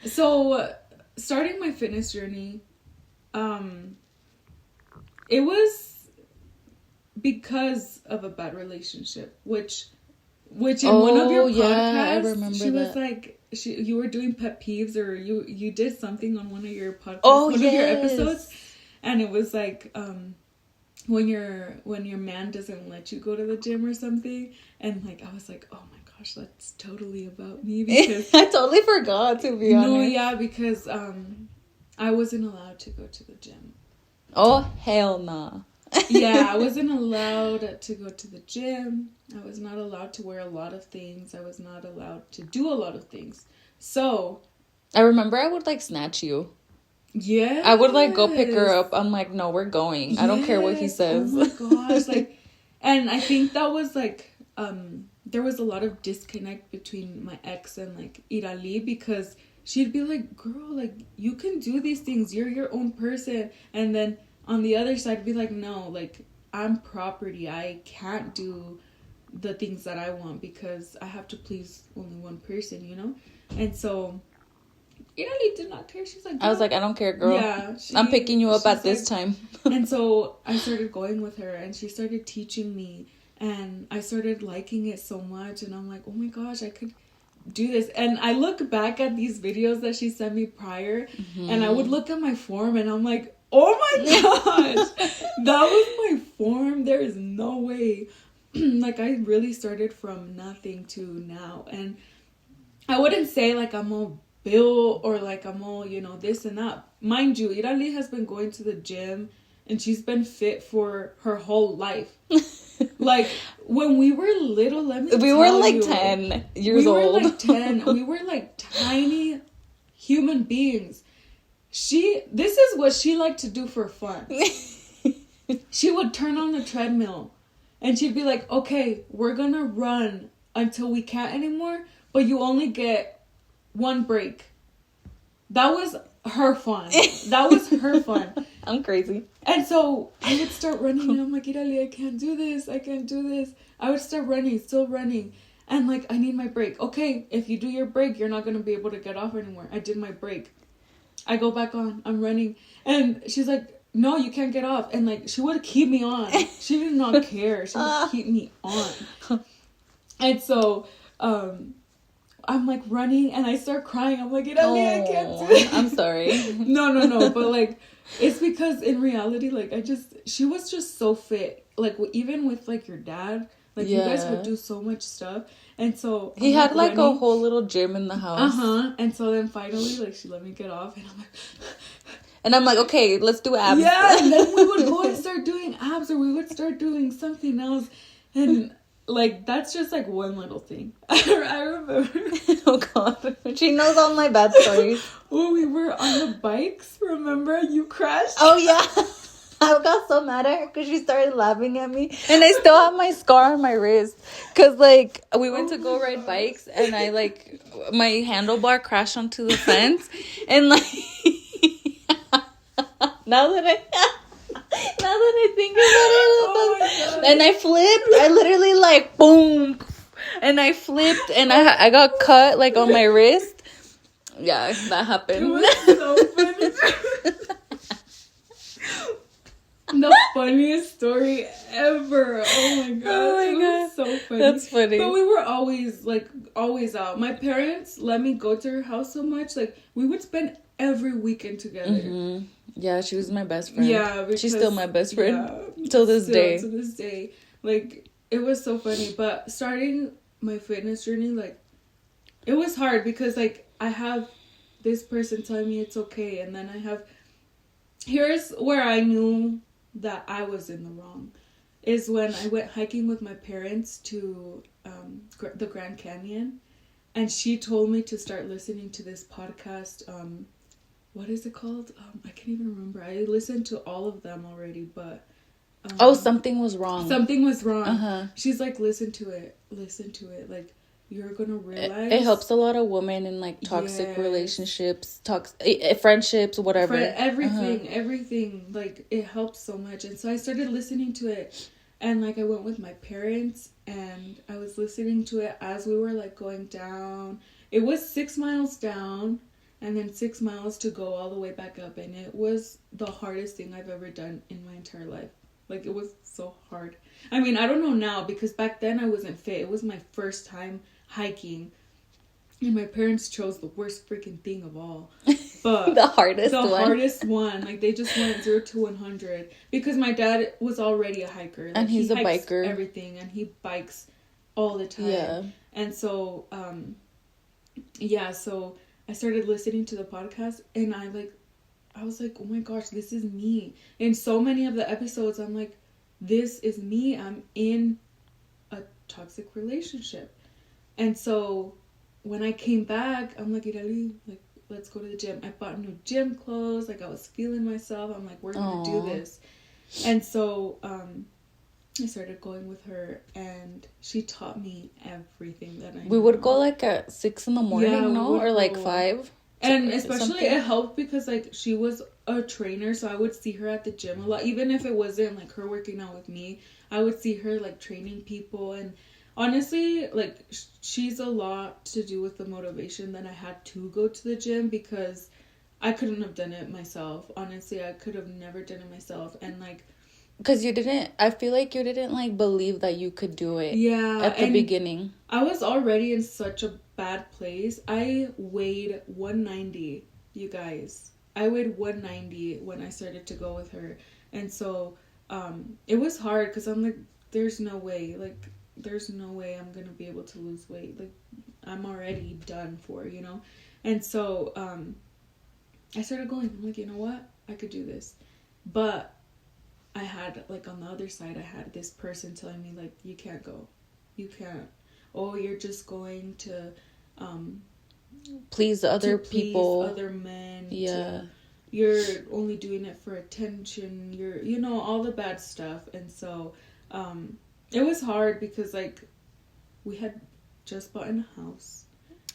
So, starting my fitness journey, it was because of a bad relationship, which in one of your podcasts, I remember she was that. like, you were doing pet peeves, or you did something on one of your podcasts, of your episodes, and it was like, when your man doesn't let you go to the gym or something, and, like, I was like, oh my gosh, that's totally about me, because I totally forgot, to be honest. No, yeah, because I wasn't allowed to go to the gym. Oh, hell nah. Yeah, I wasn't allowed to go to the gym. I was not allowed to wear a lot of things. I was not allowed to do a lot of things. So I remember I would, like, snatch you. Yeah. I would, like, go pick her up. I'm like, no, we're going. Yes. I don't care what he says. Oh my gosh. Like, and I think that was, like, there was a lot of disconnect between my ex and, like, Hilery, because she'd be like, girl, like, you can do these things. You're your own person. And then on the other side, be like, no, like, I'm property. I can't do the things that I want because I have to please only one person, you know? And so Hilery did not care. She's like, girl. I was like, I don't care, girl. Yeah. I'm picking you up at this time. And so I started going with her, and she started teaching me, and I started liking it so much, and I'm like, oh my gosh, I could do this. And I look back at these videos that she sent me prior, and I would look at my form, and I'm like, oh my gosh, that was my form. There is no way. Like, I really started from nothing to now. And I wouldn't say, like, I'm all built or, like, I'm all, you know, this and that. Mind you, Hilery has been going to the gym, and she's been fit for her whole life. Like, when we were little, let me tell you. We were, like, 10 years old. We were, like, 10. We were, like, tiny human beings. This is what she liked to do for fun. She would turn on the treadmill, and she'd be like, okay, we're gonna run until we can't anymore, but you only get one break. That was her fun. That was her fun. I'm crazy. And so I would start running, and I'm like, Hilery, I can't do this. I would start running, still running. And, like, I need my break. Okay, if you do your break, you're not going to be able to get off anymore. I did my break. I go back on. I'm running. And she's like, no, you can't get off. And like, she would keep me on. She did not care. She would keep me on. And so, I'm like running and I start crying. I'm like, Hilery, I can't do it. I'm sorry. No. But like, it's because in reality, like, she was just so fit. Like, even with like your dad, like you guys would do so much stuff. And so he had like a whole little gym in the house. And so then finally, like, she let me get off, and I'm like, and I'm like, okay, let's do abs. Yeah, and then we would go and start doing abs, or we would start doing something else, and like, that's just like one little thing. I remember. Oh God, she knows all my bad stories. When we were on the bikes, remember you crashed? Oh yeah. I got so mad at her because she started laughing at me. And I still have my scar on my wrist. Because, like, we went to go ride bikes. And I, like, my handlebar crashed onto the fence. And, like, now that I think about it. And I flipped. I literally, like, boom. And I flipped. And I got cut, like, on my wrist. Yeah, that happened. It was so funny. The funniest story ever. Oh my god. It was so funny. That's funny. But we were always out. My parents let me go to her house so much. Like, we would spend every weekend together. Mm-hmm. Yeah, she was my best friend. Yeah, because, she's still my best friend till this day. To this day. Like, it was so funny. But starting my fitness journey, like, it was hard because, like, I have this person telling me it's okay, and then here's where I knew that I was in the wrong, is when I went hiking with my parents to the Grand Canyon, and she told me to start listening to this podcast. What is it called? I can't even remember. I listened to all of them already, but something was wrong. Something was wrong. She's like, listen to it. Like, you're gonna realize it helps a lot of women in like toxic relationships, friendships, whatever. Everything. Like, it helps so much. And so I started listening to it, and like, I went with my parents, and I was listening to it as we were like going down. It was 6 miles down, and then 6 miles to go all the way back up, and it was the hardest thing I've ever done in my entire life. Like, it was so hard. I mean, I don't know now, because back then I wasn't fit. It was my first time hiking, and my parents chose the worst freaking thing of all, but the hardest one. Like, they just went 0 to 100 because my dad was already a hiker, like, and he's a biker, everything, and he bikes all the time. Yeah. And so so I started listening to the podcast, and I was like, oh my gosh, this is me. In so many of the episodes, I'm like, this is me. I'm in a toxic relationship. And so when I came back, I'm like, Hilery, like, let's go to the gym. I bought new gym clothes. Like, I was feeling myself. I'm like, we're going to do this. And so I started going with her, and she taught me everything that I know. We would go like at 6 a.m, or like 5. And especially it helped because, like, she was a trainer, so I would see her at the gym a lot. Even if it wasn't like her working out with me, I would see her like training people. And honestly, like, she's a lot to do with the motivation that I had to go to the gym, because I couldn't have done it myself. Honestly, I could have never done it myself. And like, because I feel like you didn't like believe that you could do it. Yeah. At the beginning. I was already in such a bad place. I weighed 190, you guys. I weighed 190 when I started to go with her. And so it was hard, because I'm like, there's no way. Like, there's no way I'm going to be able to lose weight. Like, I'm already done for, you know? And so I started going. I'm like, you know what? I could do this. But I had, like, on the other side, I had this person telling me, like, you can't go. You can't. Oh, you're just going to please other people. Please other men. Yeah. You're only doing it for attention. You're, you know, all the bad stuff. And so it was hard because, like, we had just bought a house.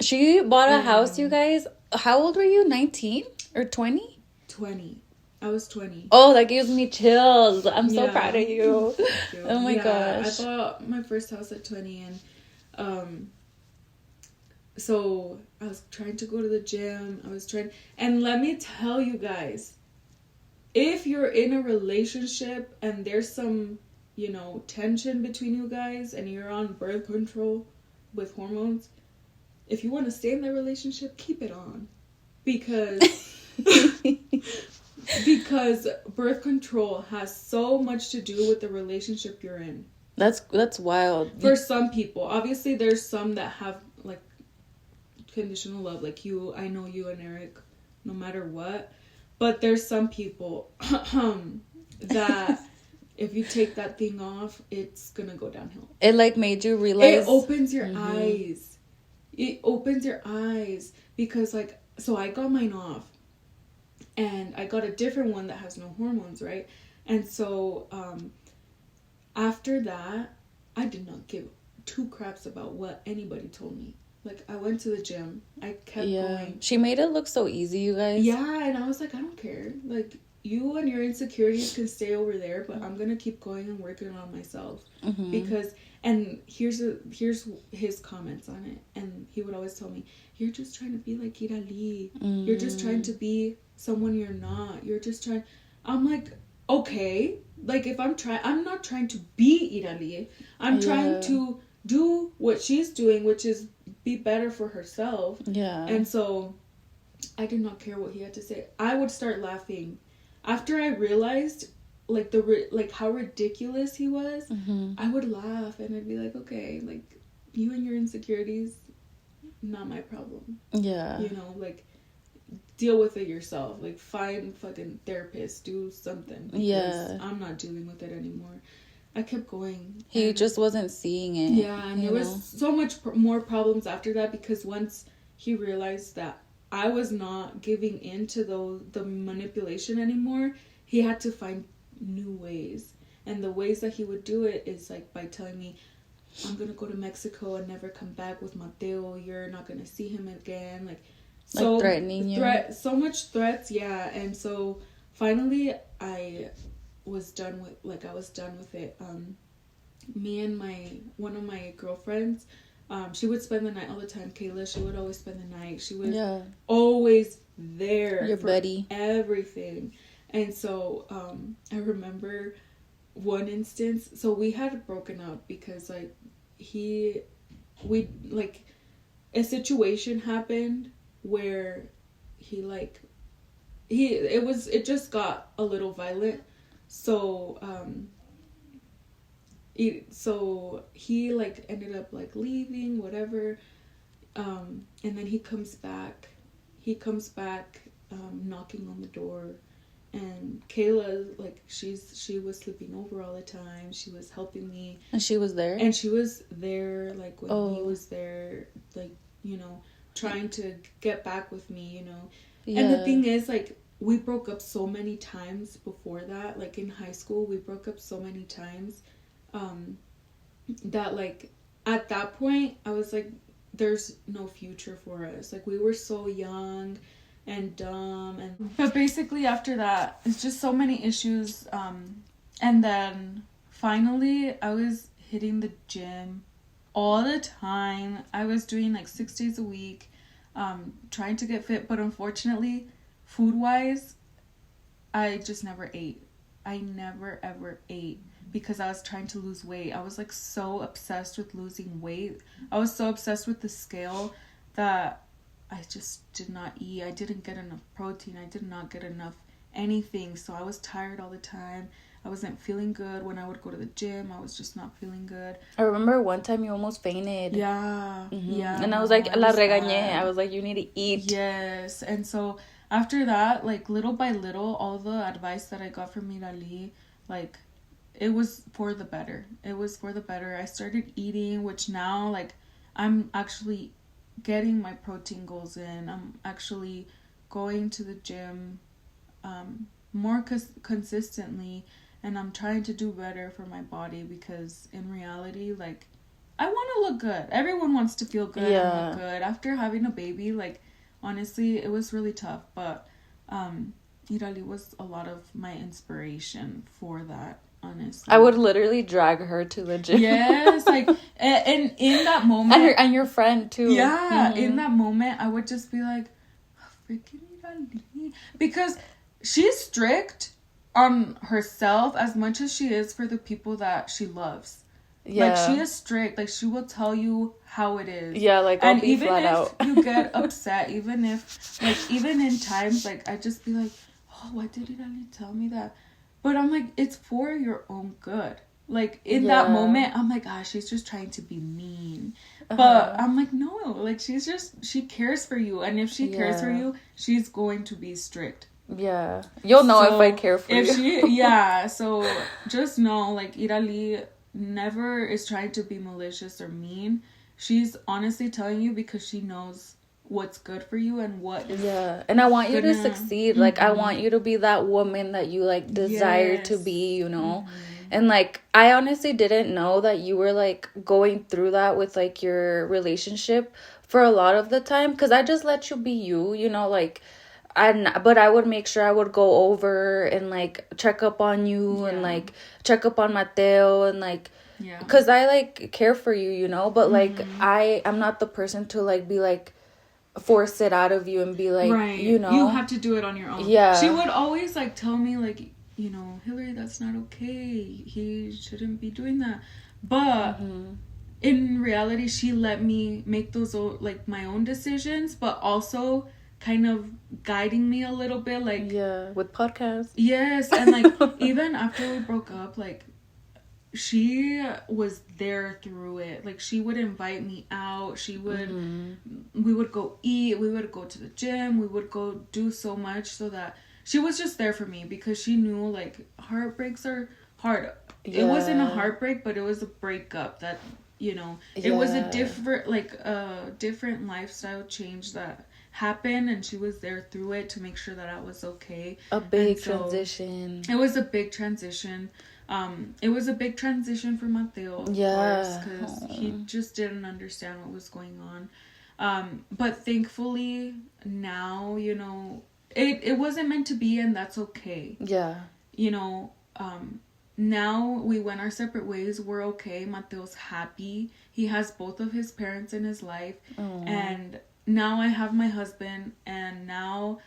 She bought a house, you guys. How old were you? 19 or 20? 20. I was 20. Oh, that gives me chills. I'm so proud of you. Oh my gosh. I bought my first house at 20, and so I was trying to go to the gym. And let me tell you guys, if you're in a relationship and there's some, tension between you guys and you're on birth control with hormones, if you want to stay in that relationship, keep it on. Because because birth control has so much to do with the relationship you're in. That's wild. For some people. Obviously, there's some that have, like, conditional love. Like you, I know you and Eric, no matter what. But there's some people that if you take that thing off, it's gonna go downhill. It, like, made you realize... It opens your eyes. It opens your eyes. Because, like, so I got mine off. And I got a different one that has no hormones, right? And so, after that, I did not give two craps about what anybody told me. Like, I went to the gym. I kept going. She made it look so easy, you guys. Yeah, and I was like, I don't care. Like, you and your insecurities can stay over there, but I'm going to keep going and working on myself. Mm-hmm. Because, and here's his comments on it. And he would always tell me, you're just trying to be like Hilery. You're just trying to be someone you're not. You're just trying... I'm like, okay. Like, if I'm not trying to be Hilery. I'm trying to do what she's doing, which is be better for herself. Yeah. And so, I did not care what he had to say. I would start laughing. After I realized, like, how ridiculous he was, I would laugh, and I'd be like, okay, like, you and your insecurities, not my problem. Yeah. Like, deal with it yourself. Like, find fucking therapist, do something. Yeah. I'm not dealing with it anymore. I kept going. He just wasn't seeing it. Yeah, and there was so much more problems after that, because once he realized that I was not giving in to the manipulation anymore, he had to find new ways. And the ways that he would do it is, like, by telling me, I'm going to go to Mexico and never come back with Mateo. You're not going to see him again. Like threatening you. So much threats, yeah. And so finally I was done with it. Me and one of my girlfriends, she would spend the night all the time. Kayla, she would always spend the night. She was always there. Your buddy. Everything. And so I remember one instance. So we had broken up because, like, a situation happened where it just got a little violent. So he like ended up like leaving, whatever, and then he comes back knocking on the door, and Kayla, like, she was sleeping over all the time. She was helping me, and she was there like when he was there, like, trying to get back with me, Yeah. And the thing is, like, we broke up so many times before that. Like, in high school, we broke up so many times that, like, at that point, I was like, there's no future for us. Like, we were so young and dumb. But basically, after that, it's just so many issues. And then, finally, I was hitting the gym all the time. I was doing, like, 6 days a week, trying to get fit. But unfortunately, food-wise, I just never ate. I never, ever ate because I was trying to lose weight. I was, like, so obsessed with losing weight. I was so obsessed with the scale that I just did not eat. I didn't get enough protein. I did not get enough anything. So I was tired all the time. I wasn't feeling good. When I would go to the gym, I was just not feeling good. I remember one time you almost fainted. Yeah. Mm-hmm. Yeah. And I was like, la regañé. I was like, you need to eat. Yes. And so after that, like, little by little, all the advice that I got from Hilery, like, it was for the better. It was for the better. I started eating, which now, like, I'm actually getting my protein goals in. I'm actually going to the gym more consistently, and I'm trying to do better for my body, because in reality, like, I want to look good. Everyone wants to feel good and look good. After having a baby, like, honestly, it was really tough, but Hilery was a lot of my inspiration for that, honestly. I would literally drag her to the gym. Yes, like, and in that moment... And your friend, too. Yeah, in that moment, I would just be like, freaking Hilery. Because she's strict, on herself as much as she is for the people that she loves. Yeah. Like, she is strict. Like, she will tell you how it is. Yeah, like, I'll be flat out. And even if you get upset, even in times, like, I just be like, oh, why did Hilery tell me that? But I'm like, it's for your own good. Like, in that moment, I'm like, she's just trying to be mean. But I'm like, no, like, she cares for you. And if she cares for you, she's going to be strict. Yeah. You'll know if I care for you. So just know, like, Hilery never is trying to be malicious or mean. She's honestly telling you because she knows what's good for you and what is and I want you to succeed. Like, I want you to be that woman that you, like, desire to be, you know. And, like, I honestly didn't know that you were, like, going through that with, like, your relationship for a lot of the time, because I just let you be you, you know, like, but I would make sure I would go over and, like, check up on you and, like, check up on Mateo and, like, because I, like, care for you, you know, but, like, I'm not the person to, like, be, like, force it out of you and be, like, you know. You have to do it on your own. Yeah. She would always, like, tell me, like, you know, Hilery, that's not okay. He shouldn't be doing that. But in reality, she let me make those, like, my own decisions, but also kind of guiding me a little bit, like, with podcasts. Yes, and, like, even after we broke up, like, she was there through it. Like, she would invite me out. She would we would go eat, we would go to the gym, we would go do so much, so that she was just there for me, because she knew, like, heartbreaks are hard. It wasn't a heartbreak, but it was a breakup that, you know, it was a different lifestyle change that happened, and she was there through it to make sure that I was okay. A big transition. It was a big transition. It was a big transition for Mateo, of course, because he just didn't understand what was going on. But thankfully, now, you know, it wasn't meant to be, and that's okay. Yeah. You know, now we went our separate ways. We're okay. Mateo's happy. He has both of his parents in his life. And now I have my husband, and now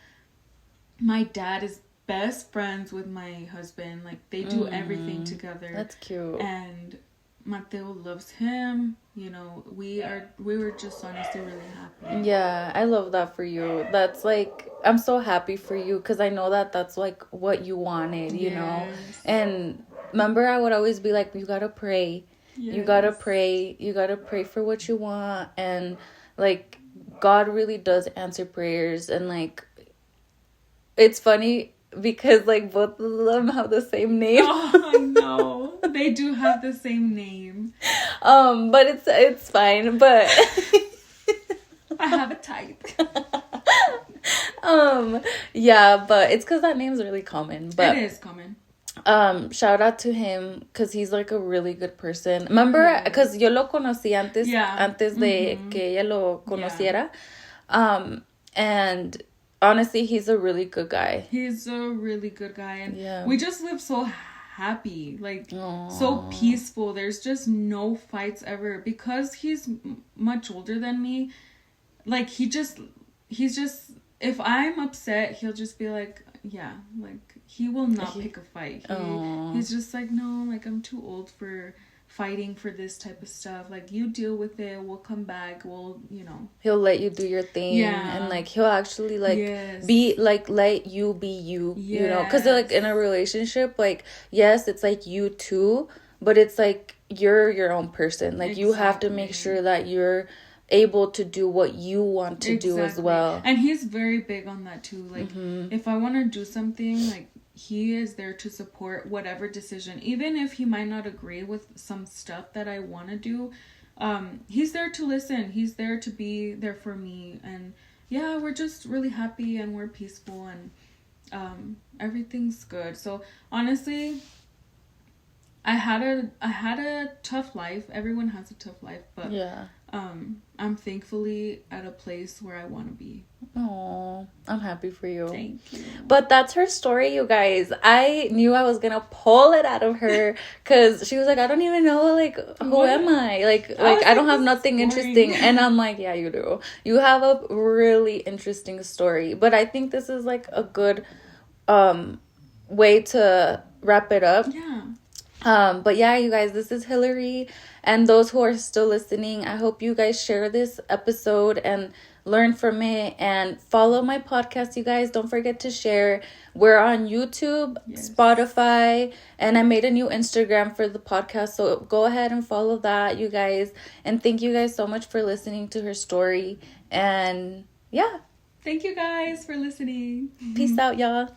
my dad is best friends with my husband. Like, they do everything together. That's cute. And Mateo loves him. You know, we were just honestly really happy. Yeah, I love that for you. That's, like, I'm so happy for you, because I know that that's, like, what you wanted, you know. And remember, I would always be like, you gotta pray. You gotta pray. You gotta pray for what you want. And, like, God really does answer prayers. And, like, it's funny because, like, both of them have the same name. Oh, I know. They do have the same name. But it's fine. But I have a type. Yeah, but it's because that name's really common. But it is common. Shout out to him, because he's, like, a really good person. Remember, because yo lo conocí antes de que ella lo conociera. And honestly, he's a really good guy. He's a really good guy, and we just live so happy, like, so peaceful. There's just no fights ever, because he's much older than me. Like, he's just, if I'm upset, he'll just be like, like, he will not pick a fight. He's just like, no, like, I'm too old for fighting for this type of stuff. Like, you deal with it, we'll come back, we'll, you know. He'll let you do your thing. And, like, he'll actually, like, be, like, let you be you, you know. Because, like, in a relationship, like, yes, it's, like, you too, but it's, like, you're your own person. Like, you have to make sure that you're able to do what you want to do as well. And he's very big on that too. Like, if I want to do something, like, he is there to support whatever decision, even if he might not agree with some stuff that I want to do. He's there to listen. He's there to be there for me. And we're just really happy, and we're peaceful, and everything's good. So honestly, I had a tough life. Everyone has a tough life, but I'm thankfully at a place where I want to be. Oh, I'm happy for you. Thank you. But that's her story, you guys. I knew I was gonna pull it out of her, because she was like, I don't even know, like, who am I? Like I don't have nothing interesting. And I'm like, yeah, you do. You have a really interesting story. But I think this is, like, a good way to wrap it up. Yeah. But yeah, you guys, this is Hilery, and those who are still listening, I hope you guys share this episode and learn from it, and follow my podcast, you guys. Don't forget to share. We're on YouTube, Spotify, and I made a new Instagram for the podcast, so go ahead and follow that, you guys. And thank you guys so much for listening to her story. And yeah, thank you guys for listening. Peace out, y'all.